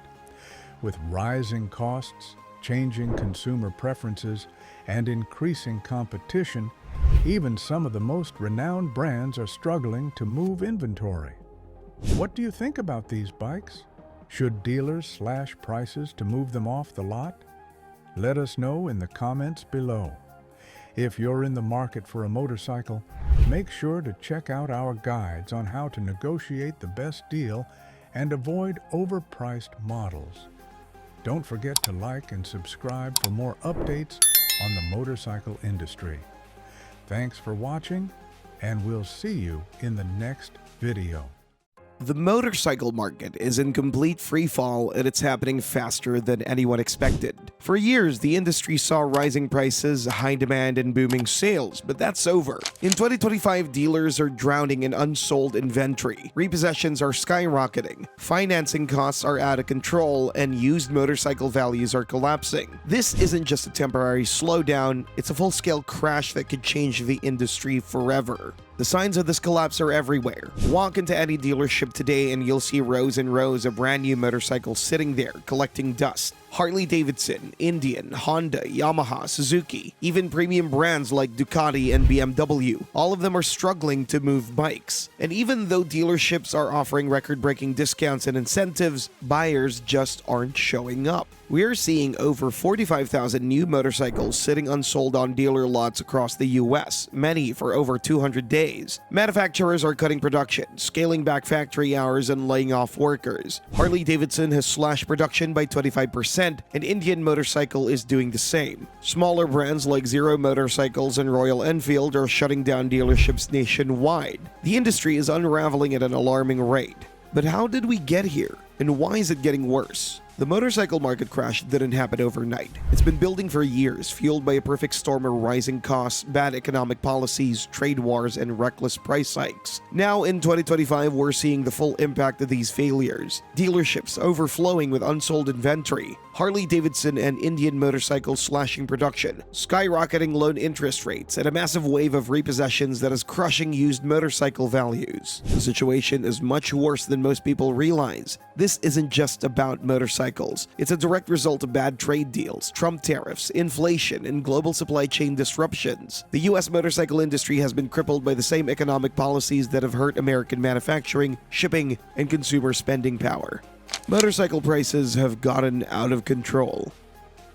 With rising costs, changing consumer preferences, and increasing competition, even some of the most renowned brands are struggling to move inventory. What do you think about these bikes? Should dealers slash prices to move them off the lot? Let us know in the comments below. If you're in the market for a motorcycle, make sure to check out our guides on how to negotiate the best deal and avoid overpriced models. Don't forget to like and subscribe for more updates on the motorcycle industry. Thanks for watching, and we'll see you in the next video. The motorcycle market is in complete freefall, and it's happening faster than anyone expected. For years, the industry saw rising prices, high demand, and booming sales, but that's over. In 2025, dealers are drowning in unsold inventory, repossessions are skyrocketing, financing costs are out of control, and used motorcycle values are collapsing. This isn't just a temporary slowdown, it's a full-scale crash that could change the industry forever. The signs of this collapse are everywhere. Walk into any dealership today and you'll see rows and rows of brand new motorcycles sitting there collecting dust. Harley-Davidson, Indian, Honda, Yamaha, Suzuki, even premium brands like Ducati and BMW. All of them are struggling to move bikes. And even though dealerships are offering record-breaking discounts and incentives, buyers just aren't showing up. We're seeing over 45,000 new motorcycles sitting unsold on dealer lots across the US, many for over 200 days. Manufacturers are cutting production, scaling back factory hours, and laying off workers. Harley-Davidson has slashed production by 25%, and Indian Motorcycle is doing the same. Smaller brands like Zero Motorcycles and Royal Enfield are shutting down dealerships nationwide. The industry is unraveling at an alarming rate. But how did we get here? And why is it getting worse? The motorcycle market crash didn't happen overnight. It's been building for years, fueled by a perfect storm of rising costs, bad economic policies, trade wars, and reckless price hikes. Now, in 2025, we're seeing the full impact of these failures. Dealerships overflowing with unsold inventory, Harley-Davidson and Indian motorcycles slashing production, skyrocketing loan interest rates, and a massive wave of repossessions that is crushing used motorcycle values. The situation is much worse than most people realize. This isn't just about motorcycles. It's a direct result of bad trade deals, Trump tariffs, inflation, and global supply chain disruptions. The US motorcycle industry has been crippled by the same economic policies that have hurt American manufacturing, shipping, and consumer spending power. Motorcycle prices have gotten out of control.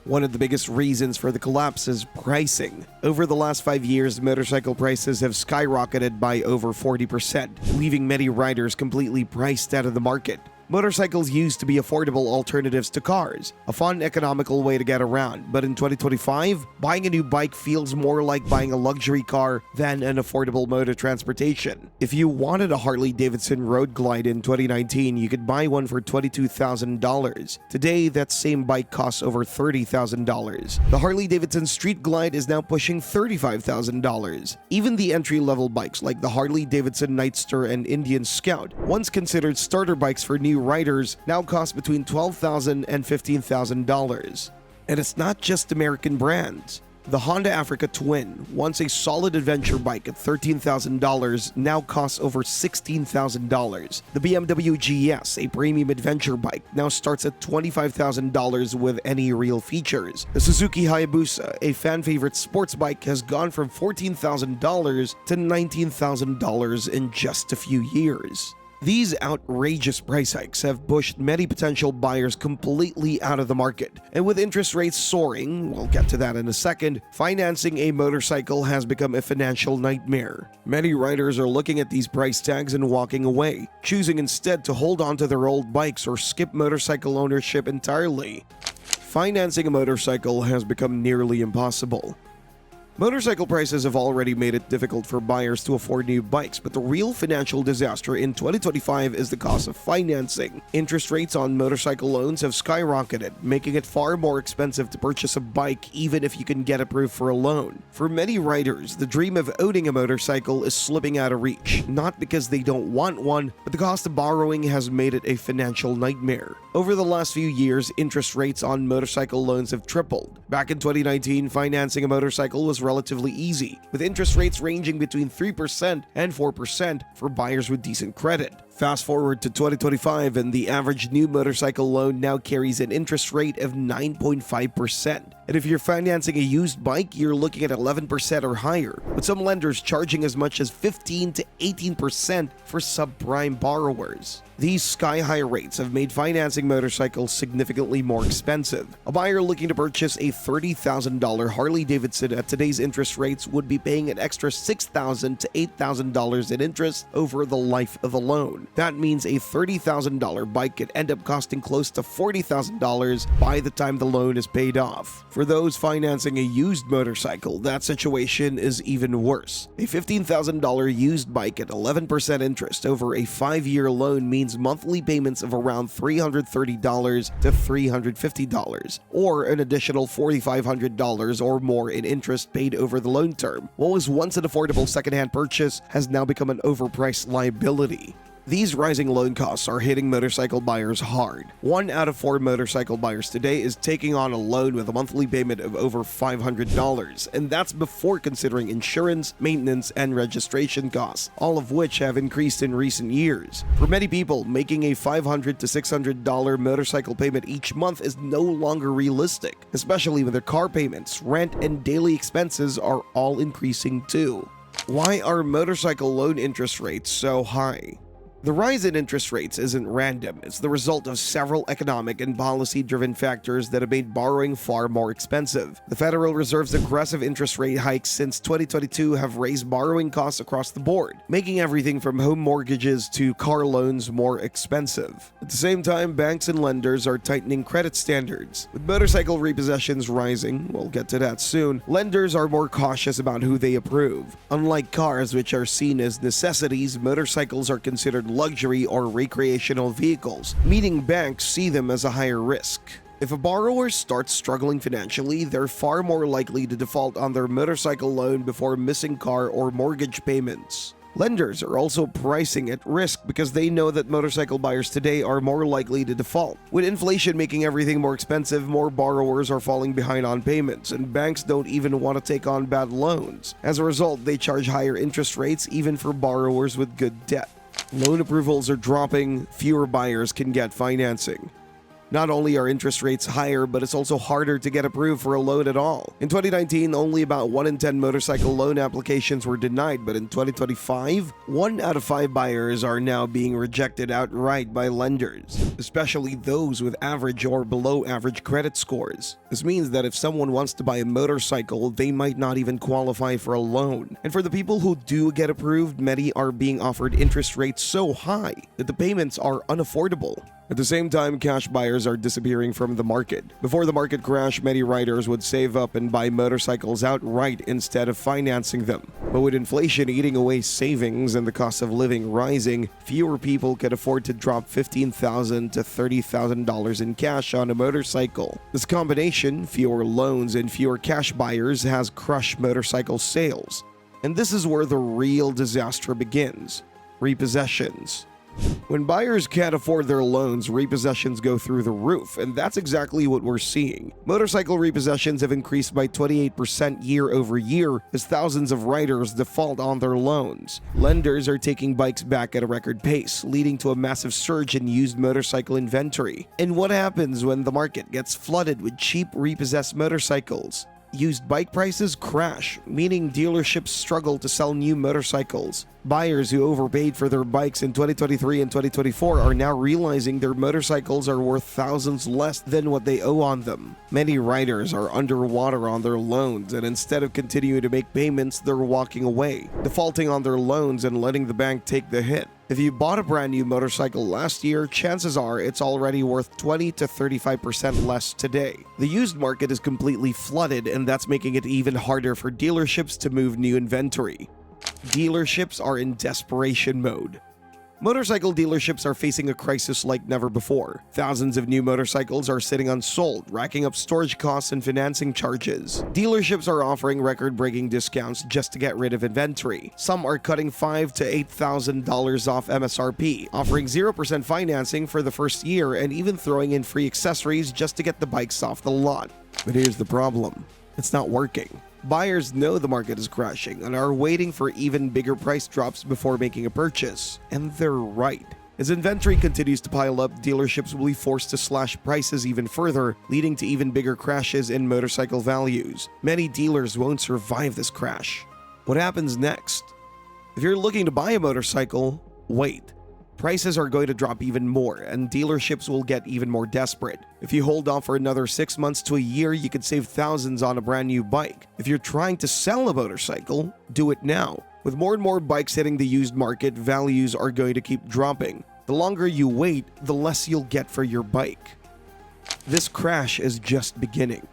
One of the biggest reasons for the collapse is pricing. Over the last 5 years, motorcycle prices have skyrocketed by over 40%, leaving many riders completely priced out of the market. Motorcycles used to be affordable alternatives to cars, a fun, economical way to get around, but in 2025, buying a new bike feels more like buying a luxury car than an affordable mode of transportation. If you wanted a Harley-Davidson Road Glide in 2019, you could buy one for $22,000. Today, that same bike costs over $30,000. The Harley-Davidson Street Glide is now pushing $35,000. Even the entry-level bikes like the Harley-Davidson Nightster and Indian Scout, once considered starter bikes for new riders, now cost between $12,000 and $15,000. And it's not just American brands. The Honda Africa Twin, once a solid adventure bike at $13,000, now costs over $16,000. The BMW GS, a premium adventure bike, now starts at $25,000 with any real features. The Suzuki Hayabusa, a fan-favorite sports bike, has gone from $14,000 to $19,000 in just a few years. These outrageous price hikes have pushed many potential buyers completely out of the market, and with interest rates soaring, we'll get to that in a second, financing a motorcycle has become a financial nightmare. Many riders are looking at these price tags and walking away, choosing instead to hold on to their old bikes or skip motorcycle ownership entirely. Financing a motorcycle has become nearly impossible. Motorcycle prices have already made it difficult for buyers to afford new bikes, but the real financial disaster in 2025 is the cost of financing. Interest rates on motorcycle loans have skyrocketed, making it far more expensive to purchase a bike even if you can get approved for a loan. For many riders, the dream of owning a motorcycle is slipping out of reach, not because they don't want one, but the cost of borrowing has made it a financial nightmare. Over the last few years, interest rates on motorcycle loans have tripled. Back in 2019, financing a motorcycle was relatively easy, with interest rates ranging between 3% and 4% for buyers with decent credit. Fast forward to 2025 and the average new motorcycle loan now carries an interest rate of 9.5%. And if you're financing a used bike, you're looking at 11% or higher, with some lenders charging as much as 15 to 18% for subprime borrowers. These sky-high rates have made financing motorcycles significantly more expensive. A buyer looking to purchase a $30,000 Harley-Davidson at today's interest rates would be paying an extra $6,000 to $8,000 in interest over the life of the loan. That means a $30,000 bike could end up costing close to $40,000 by the time the loan is paid off. For those financing a used motorcycle, that situation is even worse. A $15,000 used bike at 11% interest over a 5-year loan means monthly payments of around $330 to $350, or an additional $4,500 or more in interest paid over the loan term. What was once an affordable secondhand purchase has now become an overpriced liability. These rising loan costs are hitting motorcycle buyers hard. 1 out of 4 motorcycle buyers today is taking on a loan with a monthly payment of over $500, and that's before considering insurance, maintenance, and registration costs, all of which have increased in recent years. For many people, making a $500 to $600 motorcycle payment each month is no longer realistic, especially when their car payments, rent, and daily expenses are all increasing too. Why are motorcycle loan interest rates so high? The rise in interest rates isn't random. It's the result of several economic and policy-driven factors that have made borrowing far more expensive. The Federal Reserve's aggressive interest rate hikes since 2022 have raised borrowing costs across the board, making everything from home mortgages to car loans more expensive. At the same time, banks and lenders are tightening credit standards. With motorcycle repossessions rising, we'll get to that soon, lenders are more cautious about who they approve. Unlike cars, which are seen as necessities, motorcycles are considered luxury or recreational vehicles, meaning banks see them as a higher risk. If a borrower starts struggling financially, they're far more likely to default on their motorcycle loan before missing car or mortgage payments. Lenders are also pricing at risk because they know that motorcycle buyers today are more likely to default. With inflation making everything more expensive, more borrowers are falling behind on payments, and banks don't even want to take on bad loans. As a result, they charge higher interest rates even for borrowers with good debt. Loan approvals are dropping, fewer buyers can get financing. Not only are interest rates higher, but it's also harder to get approved for a loan at all. In 2019, only about 1 in 10 motorcycle loan applications were denied, but in 2025, 1 out of 5 buyers are now being rejected outright by lenders, especially those with average or below average credit scores. This means that if someone wants to buy a motorcycle, they might not even qualify for a loan. And for the people who do get approved, many are being offered interest rates so high that the payments are unaffordable. At the same time, cash buyers are disappearing from the market. Before the market crash, many riders would save up and buy motorcycles outright instead of financing them. But with inflation eating away savings and the cost of living rising, fewer people can afford to drop $15,000 to $30,000 in cash on a motorcycle. This combination, fewer loans and fewer cash buyers, has crushed motorcycle sales. And this is where the real disaster begins: repossessions. When buyers can't afford their loans, repossessions go through the roof, and that's exactly what we're seeing. Motorcycle repossessions have increased by 28% year over year as thousands of riders default on their loans. Lenders are taking bikes back at a record pace, leading to a massive surge in used motorcycle inventory. And what happens when the market gets flooded with cheap repossessed motorcycles? Used bike prices crash, meaning dealerships struggle to sell new motorcycles. Buyers who overpaid for their bikes in 2023 and 2024 are now realizing their motorcycles are worth thousands less than what they owe on them. Many riders are underwater on their loans, and instead of continuing to make payments, they're walking away, defaulting on their loans and letting the bank take the hit. If you bought a brand new motorcycle last year, chances are it's already worth 20 to 35% less today. The used market is completely flooded, and that's making it even harder for dealerships to move new inventory. Dealerships are in desperation mode. Motorcycle dealerships are facing a crisis like never before. Thousands of new motorcycles are sitting unsold, racking up storage costs and financing charges. Dealerships are offering record-breaking discounts just to get rid of inventory. Some are cutting $5,000 to $8,000 off MSRP, offering 0% financing for the first year, and even throwing in free accessories just to get the bikes off the lot. But here's the problem. It's not working. Buyers know the market is crashing and are waiting for even bigger price drops before making a purchase. And they're right. As inventory continues to pile up, dealerships will be forced to slash prices even further, leading to even bigger crashes in motorcycle values. Many dealers won't survive this crash. What happens next? If you're looking to buy a motorcycle, wait. Prices are going to drop even more, and dealerships will get even more desperate. If you hold off for another 6 months to a year, you could save thousands on a brand new bike. If you're trying to sell a motorcycle, do it now. With more and more bikes hitting the used market, values are going to keep dropping. The longer you wait, the less you'll get for your bike. This crash is just beginning.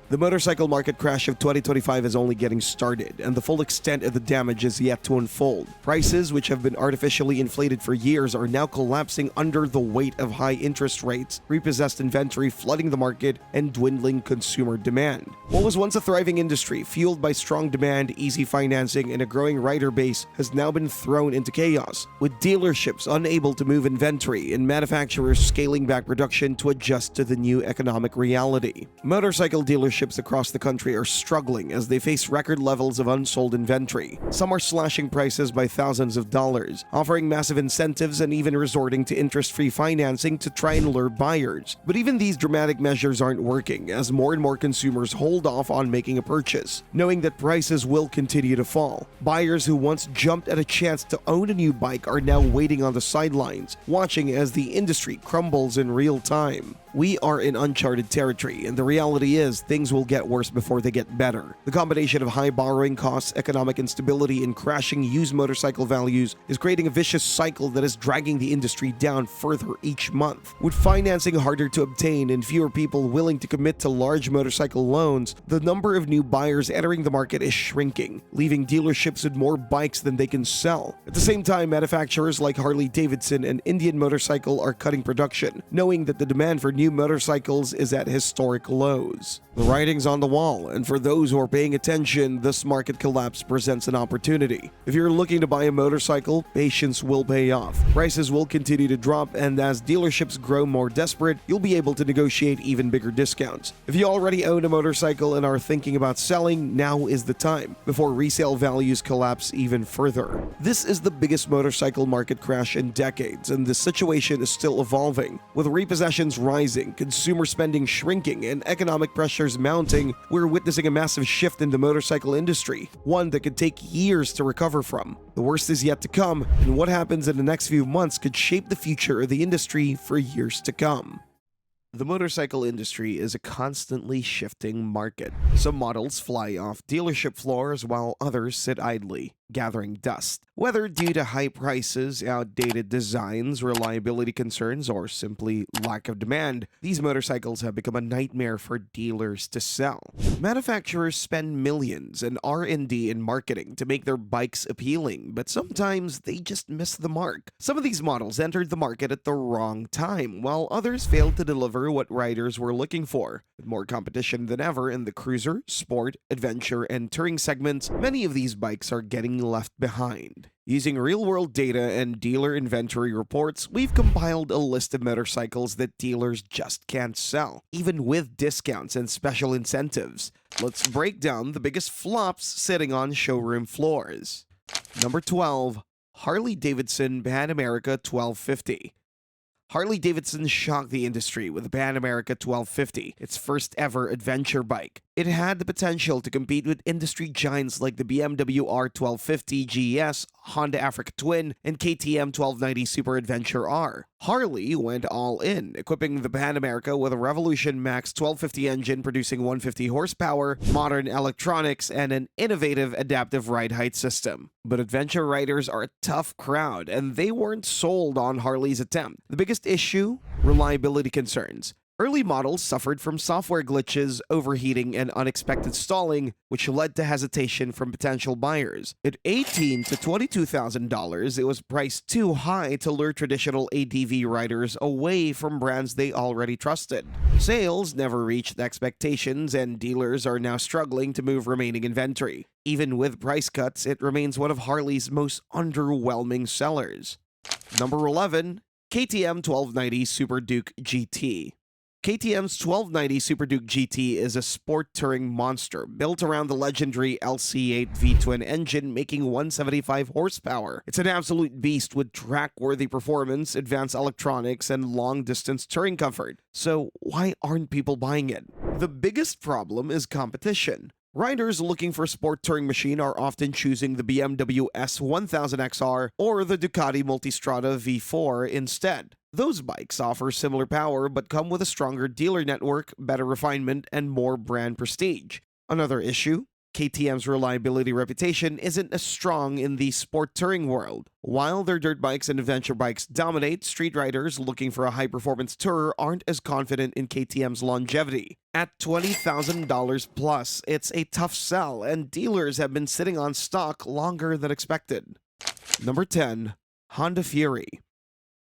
The motorcycle market crash of 2025 is only getting started, and the full extent of the damage is yet to unfold. Prices, which have been artificially inflated for years, are now collapsing under the weight of high interest rates, repossessed inventory flooding the market, and dwindling consumer demand. What was once a thriving industry, fueled by strong demand, easy financing, and a growing rider base, has now been thrown into chaos, with dealerships unable to move inventory and manufacturers scaling back production to adjust to the new economic reality. Motorcycle dealerships across the country are struggling as they face record levels of unsold inventory. Some are slashing prices by thousands of dollars, offering massive incentives and even resorting to interest-free financing to try and lure buyers. But even these dramatic measures aren't working, as more and more consumers hold off on making a purchase, knowing that prices will continue to fall. Buyers who once jumped at a chance to own a new bike are now waiting on the sidelines, watching as the industry crumbles in real time. We are in uncharted territory, and the reality is things will get worse before they get better. The combination of high borrowing costs, economic instability, and crashing used motorcycle values is creating a vicious cycle that is dragging the industry down further each month. With financing harder to obtain and fewer people willing to commit to large motorcycle loans, the number of new buyers entering the market is shrinking, leaving dealerships with more bikes than they can sell. At the same time, manufacturers like Harley-Davidson and Indian Motorcycle are cutting production, knowing that the demand for new motorcycles is at historic lows. The writing's on the wall, and for those who are paying attention, this market collapse presents an opportunity. If you're looking to buy a motorcycle, patience will pay off. Prices will continue to drop, and as dealerships grow more desperate, you'll be able to negotiate even bigger discounts. If you already own a motorcycle and are thinking about selling, now is the time, before resale values collapse even further. This is the biggest motorcycle market crash in decades, and the situation is still evolving. With repossessions rising, consumer spending shrinking, and economic pressures mounting, we're witnessing a massive shift in the motorcycle industry, one that could take years to recover from. The worst is yet to come, and what happens in the next few months could shape the future of the industry for years to come. The motorcycle industry is a constantly shifting market. Some models fly off dealership floors while others sit idly, gathering dust. Whether due to high prices, outdated designs, reliability concerns, or simply lack of demand, these motorcycles have become a nightmare for dealers to sell. Manufacturers spend millions in R&D and marketing to make their bikes appealing, but sometimes they just miss the mark. Some of these models entered the market at the wrong time, while others failed to deliver what riders were looking for. With more competition than ever in the cruiser, sport, adventure, and touring segments, many of these bikes are getting left behind. Using real-world data and dealer inventory reports, we've compiled a list of motorcycles that dealers just can't sell, even with discounts and special incentives. Let's break down the biggest flops sitting on showroom floors. Number 12. Harley-Davidson Panamerica 1250. Harley-Davidson shocked the industry with the Panamerica 1250, its first ever adventure bike. It had the potential to compete with industry giants like the BMW R1250 GS, Honda Africa Twin, and KTM 1290 Super Adventure R. Harley went all in, equipping the Pan America with a Revolution Max 1250 engine producing 150 horsepower, modern electronics, and an innovative adaptive ride height system. But adventure riders are a tough crowd, and they weren't sold on Harley's attempt. The biggest issue? Reliability concerns. Early models suffered from software glitches, overheating, and unexpected stalling, which led to hesitation from potential buyers. At $18,000 to $22,000, it was priced too high to lure traditional ADV riders away from brands they already trusted. Sales never reached expectations, and dealers are now struggling to move remaining inventory. Even with price cuts, it remains one of Harley's most underwhelming sellers. Number 11. KTM 1290 Super Duke GT. KTM's 1290 Super Duke GT is a sport touring monster built around the legendary LC8 V2 engine, making 175 horsepower. It's an absolute beast with track-worthy performance, advanced electronics, and long-distance touring comfort. So why aren't people buying it? The biggest problem is competition. Riders looking for a sport touring machine are often choosing the BMW S1000XR or the Ducati Multistrada V4 instead. Those bikes offer similar power but come with a stronger dealer network, better refinement, and more brand prestige. Another issue? KTM's reliability reputation isn't as strong in the sport touring world. While their dirt bikes and adventure bikes dominate, street riders looking for a high-performance tourer aren't as confident in KTM's longevity. At $20,000 plus, it's a tough sell, and dealers have been sitting on stock longer than expected. Number 10. Honda Fury.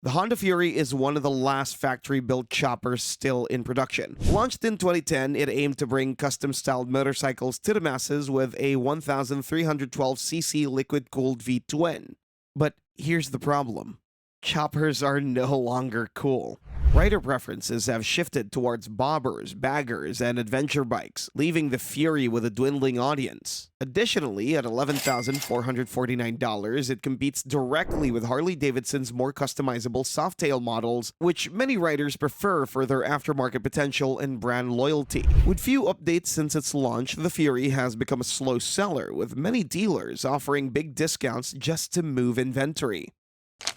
The Honda Fury is one of the last factory-built choppers still in production. Launched in 2010, it aimed to bring custom-styled motorcycles to the masses with a 1,312cc liquid-cooled V twin. But here's the problem. Choppers are no longer cool. Rider preferences have shifted towards bobbers, baggers, and adventure bikes, leaving the Fury with a dwindling audience. Additionally, at $11,449, it competes directly with Harley-Davidson's more customizable softail models, which many riders prefer for their aftermarket potential and brand loyalty. With few updates since its launch, the Fury has become a slow seller, with many dealers offering big discounts just to move inventory.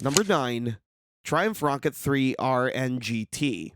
Number 9. Triumph Rocket 3 R and GT.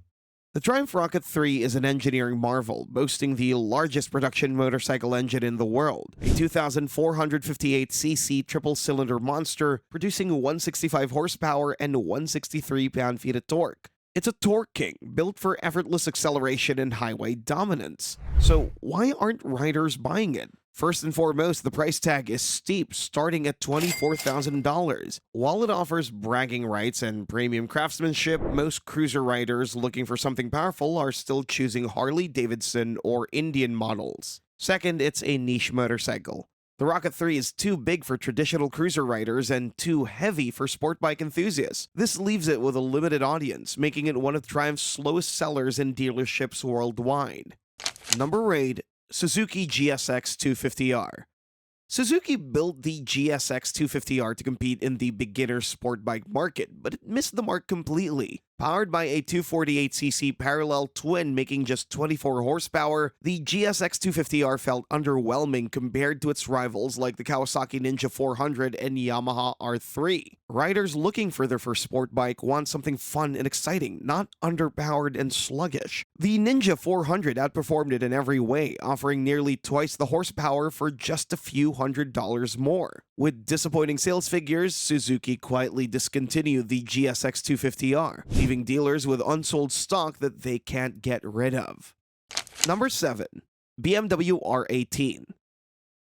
The Triumph Rocket 3 is an engineering marvel, boasting the largest production motorcycle engine in the world, a 2,458cc triple-cylinder monster producing 165 horsepower and 163 pound-feet of torque. It's a torque king, built for effortless acceleration and highway dominance. So why aren't riders buying it? First and foremost, the price tag is steep, starting at $24,000. While it offers bragging rights and premium craftsmanship, most cruiser riders looking for something powerful are still choosing Harley-Davidson or Indian models. Second, it's a niche motorcycle. The Rocket 3 is too big for traditional cruiser riders and too heavy for sport bike enthusiasts. This leaves it with a limited audience, making it one of Triumph's slowest sellers in dealerships worldwide. Number 8. Suzuki GSX-R1000R. Suzuki built the GSX-R1000R to compete in the beginner sport bike market, but it missed the mark completely. Powered by a 248cc parallel twin making just 24 horsepower, the GSX-R1000R felt underwhelming compared to its rivals like the Kawasaki Ninja 400 and Yamaha R3. Riders looking for their first sport bike want something fun and exciting, not underpowered and sluggish. The Ninja 400 outperformed it in every way, offering nearly twice the horsepower for just a few $100s more. With disappointing sales figures, Suzuki quietly discontinued the GSX-R1000R, leaving dealers with unsold stock that they can't get rid of. Number 7. BMW R18.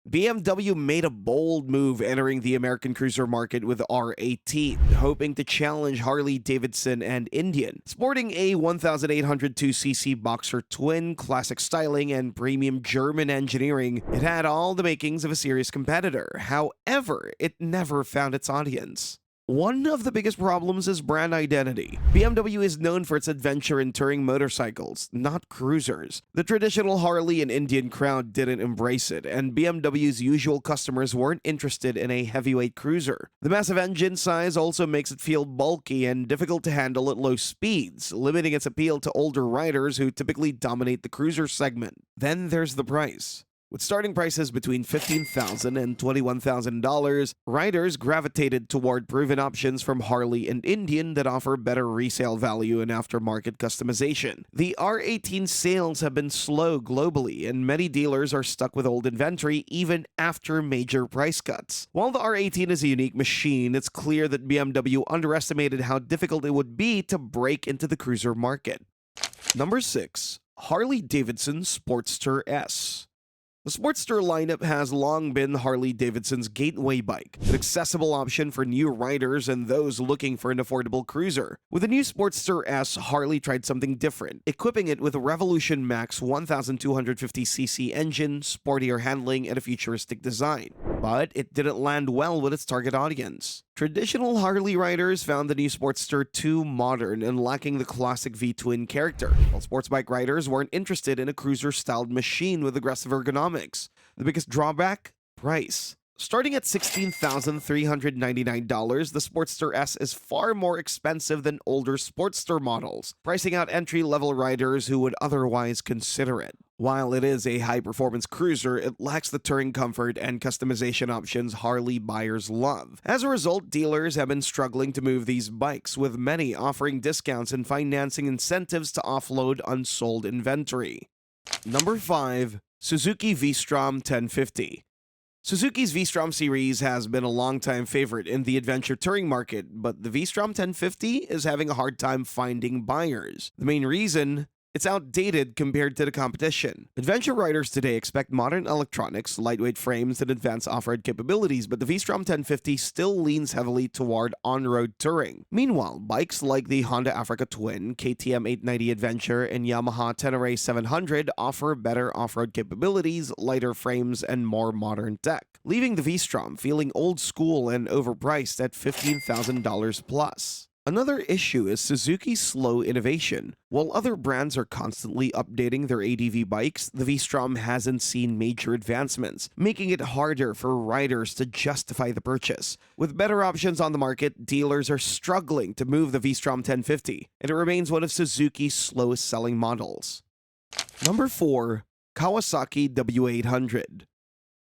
BMW made a bold move entering the American cruiser market with R18, hoping to challenge Harley-Davidson and Indian. Sporting a 1,802cc boxer twin, classic styling, and premium German engineering, it had all the makings of a serious competitor. However, it never found its audience. One of the biggest problems is brand identity. BMW is known for its adventure and touring motorcycles, not cruisers. The traditional Harley and Indian crowd didn't embrace it, and BMW's usual customers weren't interested in a heavyweight cruiser. The massive engine size also makes it feel bulky and difficult to handle at low speeds, limiting its appeal to older riders who typically dominate the cruiser segment. Then there's the price. With starting prices between $15,000 and $21,000, riders gravitated toward proven options from Harley and Indian that offer better resale value and aftermarket customization. The R18 sales have been slow globally, and many dealers are stuck with old inventory even after major price cuts. While the R18 is a unique machine, it's clear that BMW underestimated how difficult it would be to break into the cruiser market. Number 6. Harley-Davidson Sportster S. The Sportster lineup has long been Harley-Davidson's gateway bike, an accessible option for new riders and those looking for an affordable cruiser. With the new Sportster S, Harley tried something different, equipping it with a Revolution Max 1250cc engine, sportier handling, and a futuristic design. But it didn't land well with its target audience. Traditional Harley riders found the new Sportster too modern and lacking the classic V-twin character, while sports bike riders weren't interested in a cruiser-styled machine with aggressive ergonomics. The biggest drawback? Price. Starting at $16,399, the Sportster S is far more expensive than older Sportster models, pricing out entry-level riders who would otherwise consider it. While it is a high-performance cruiser, it lacks the touring comfort and customization options Harley buyers love. As a result, dealers have been struggling to move these bikes, with many offering discounts and financing incentives to offload unsold inventory. Number 5. Suzuki V-Strom 1050. Suzuki's V-Strom series has been a longtime favorite in the adventure touring market, but the V-Strom 1050 is having a hard time finding buyers. The main reason? It's outdated compared to the competition. Adventure riders today expect modern electronics, lightweight frames, and advanced off-road capabilities, but the V-Strom 1050 still leans heavily toward on-road touring. Meanwhile, bikes like the Honda Africa Twin, KTM 890 Adventure, and Yamaha Tenere 700 offer better off-road capabilities, lighter frames, and more modern tech, leaving the V-Strom feeling old school and overpriced at $15,000 plus. Another issue is Suzuki's slow innovation. While other brands are constantly updating their ADV bikes, the V-Strom hasn't seen major advancements, making it harder for riders to justify the purchase. With better options on the market, dealers are struggling to move the V-Strom 1050, and it remains one of Suzuki's slowest-selling models. Number 4. Kawasaki W800.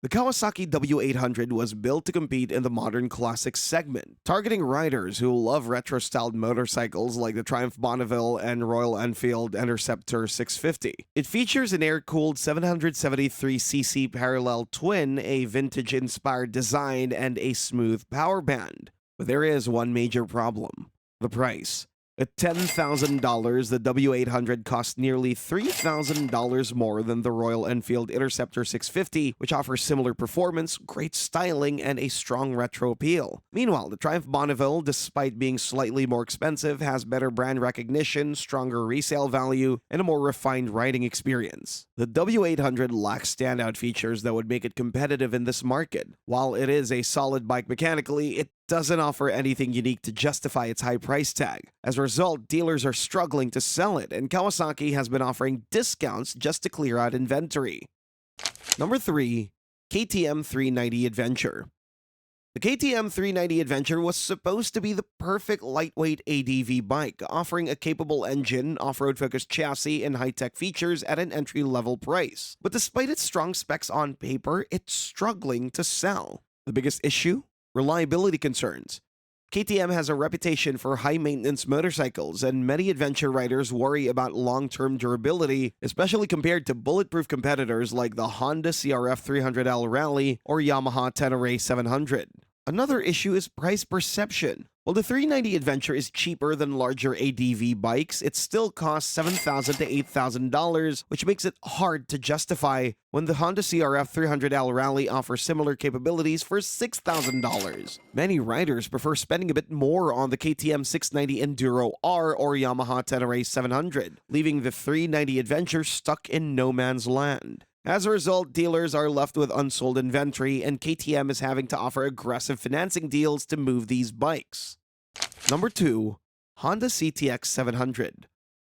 The Kawasaki W800 was built to compete in the modern classics segment, targeting riders who love retro-styled motorcycles like the Triumph Bonneville and Royal Enfield Interceptor 650. It features an air-cooled 773cc parallel twin, a vintage-inspired design, and a smooth power band. But there is one major problem: the price. At $10,000, the W800 costs nearly $3,000 more than the Royal Enfield Interceptor 650, which offers similar performance, great styling, and a strong retro appeal. Meanwhile, the Triumph Bonneville, despite being slightly more expensive, has better brand recognition, stronger resale value, and a more refined riding experience. The W800 lacks standout features that would make it competitive in this market. While it is a solid bike mechanically, it doesn't offer anything unique to justify its high price tag. As a result, dealers are struggling to sell it, and Kawasaki has been offering discounts just to clear out inventory. Number 3. KTM 390 Adventure. The KTM 390 Adventure was supposed to be the perfect lightweight ADV bike, offering a capable engine, off-road focused chassis, and high-tech features at an entry-level price. But despite its strong specs on paper, it's struggling to sell. The biggest issue? Reliability concerns. KTM has a reputation for high-maintenance motorcycles, and many adventure riders worry about long-term durability, especially compared to bulletproof competitors like the Honda CRF 300L Rally or Yamaha Tenere 700. Another issue is price perception. While the 390 Adventure is cheaper than larger ADV bikes, it still costs $7,000 to $8,000, which makes it hard to justify when the Honda CRF 300L Rally offers similar capabilities for $6,000. Many riders prefer spending a bit more on the KTM 690 Enduro R or Yamaha Tenere 700, leaving the 390 Adventure stuck in no man's land. As a result, dealers are left with unsold inventory, and KTM is having to offer aggressive financing deals to move these bikes. Number 2. Honda CTX 700.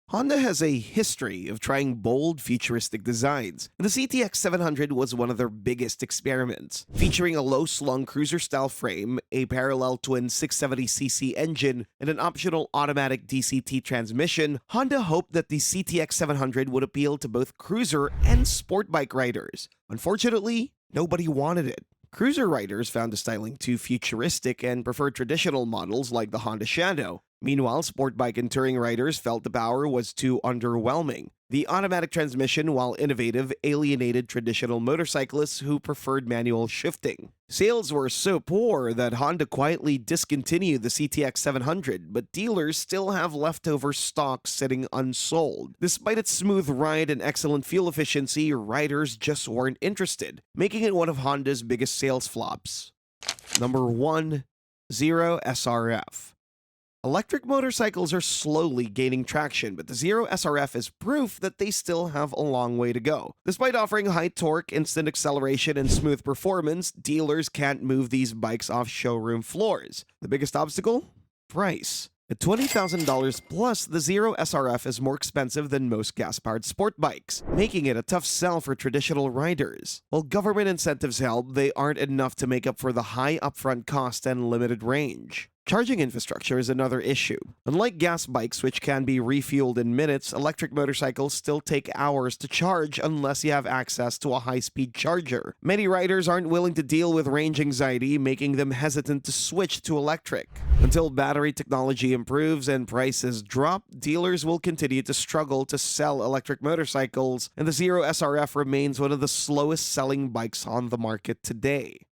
Honda has a history of trying bold, futuristic designs, and the CTX-700 was one of their biggest experiments. Featuring a low-slung cruiser-style frame, a parallel twin 670cc engine, and an optional automatic DCT transmission, Honda hoped that the CTX-700 would appeal to both cruiser and sport bike riders. Unfortunately, nobody wanted it. Cruiser riders found the styling too futuristic and preferred traditional models like the Honda Shadow. Meanwhile, sport bike and touring riders felt the power was too underwhelming. The automatic transmission, while innovative, alienated traditional motorcyclists who preferred manual shifting. Sales were so poor that Honda quietly discontinued the CTX-700, but dealers still have leftover stock sitting unsold. Despite its smooth ride and excellent fuel efficiency, riders just weren't interested, making it one of Honda's biggest sales flops. Number 1. Zero SRF. Electric motorcycles are slowly gaining traction, but the Zero SRF is proof that they still have a long way to go. Despite offering high torque, instant acceleration, and smooth performance, dealers can't move these bikes off showroom floors. The biggest obstacle? Price. At $20,000 plus, the Zero SRF is more expensive than most gas-powered sport bikes, making it a tough sell for traditional riders. While government incentives help, they aren't enough to make up for the high upfront cost and limited range. Charging infrastructure is another issue. Unlike gas bikes, which can be refueled in minutes, electric motorcycles still take hours to charge unless you have access to a high-speed charger. Many riders aren't willing to deal with range anxiety, making them hesitant to switch to electric. Until battery technology improves and prices drop, dealers will continue to struggle to sell electric motorcycles, and the Zero SRF remains one of the slowest-selling bikes on the market today.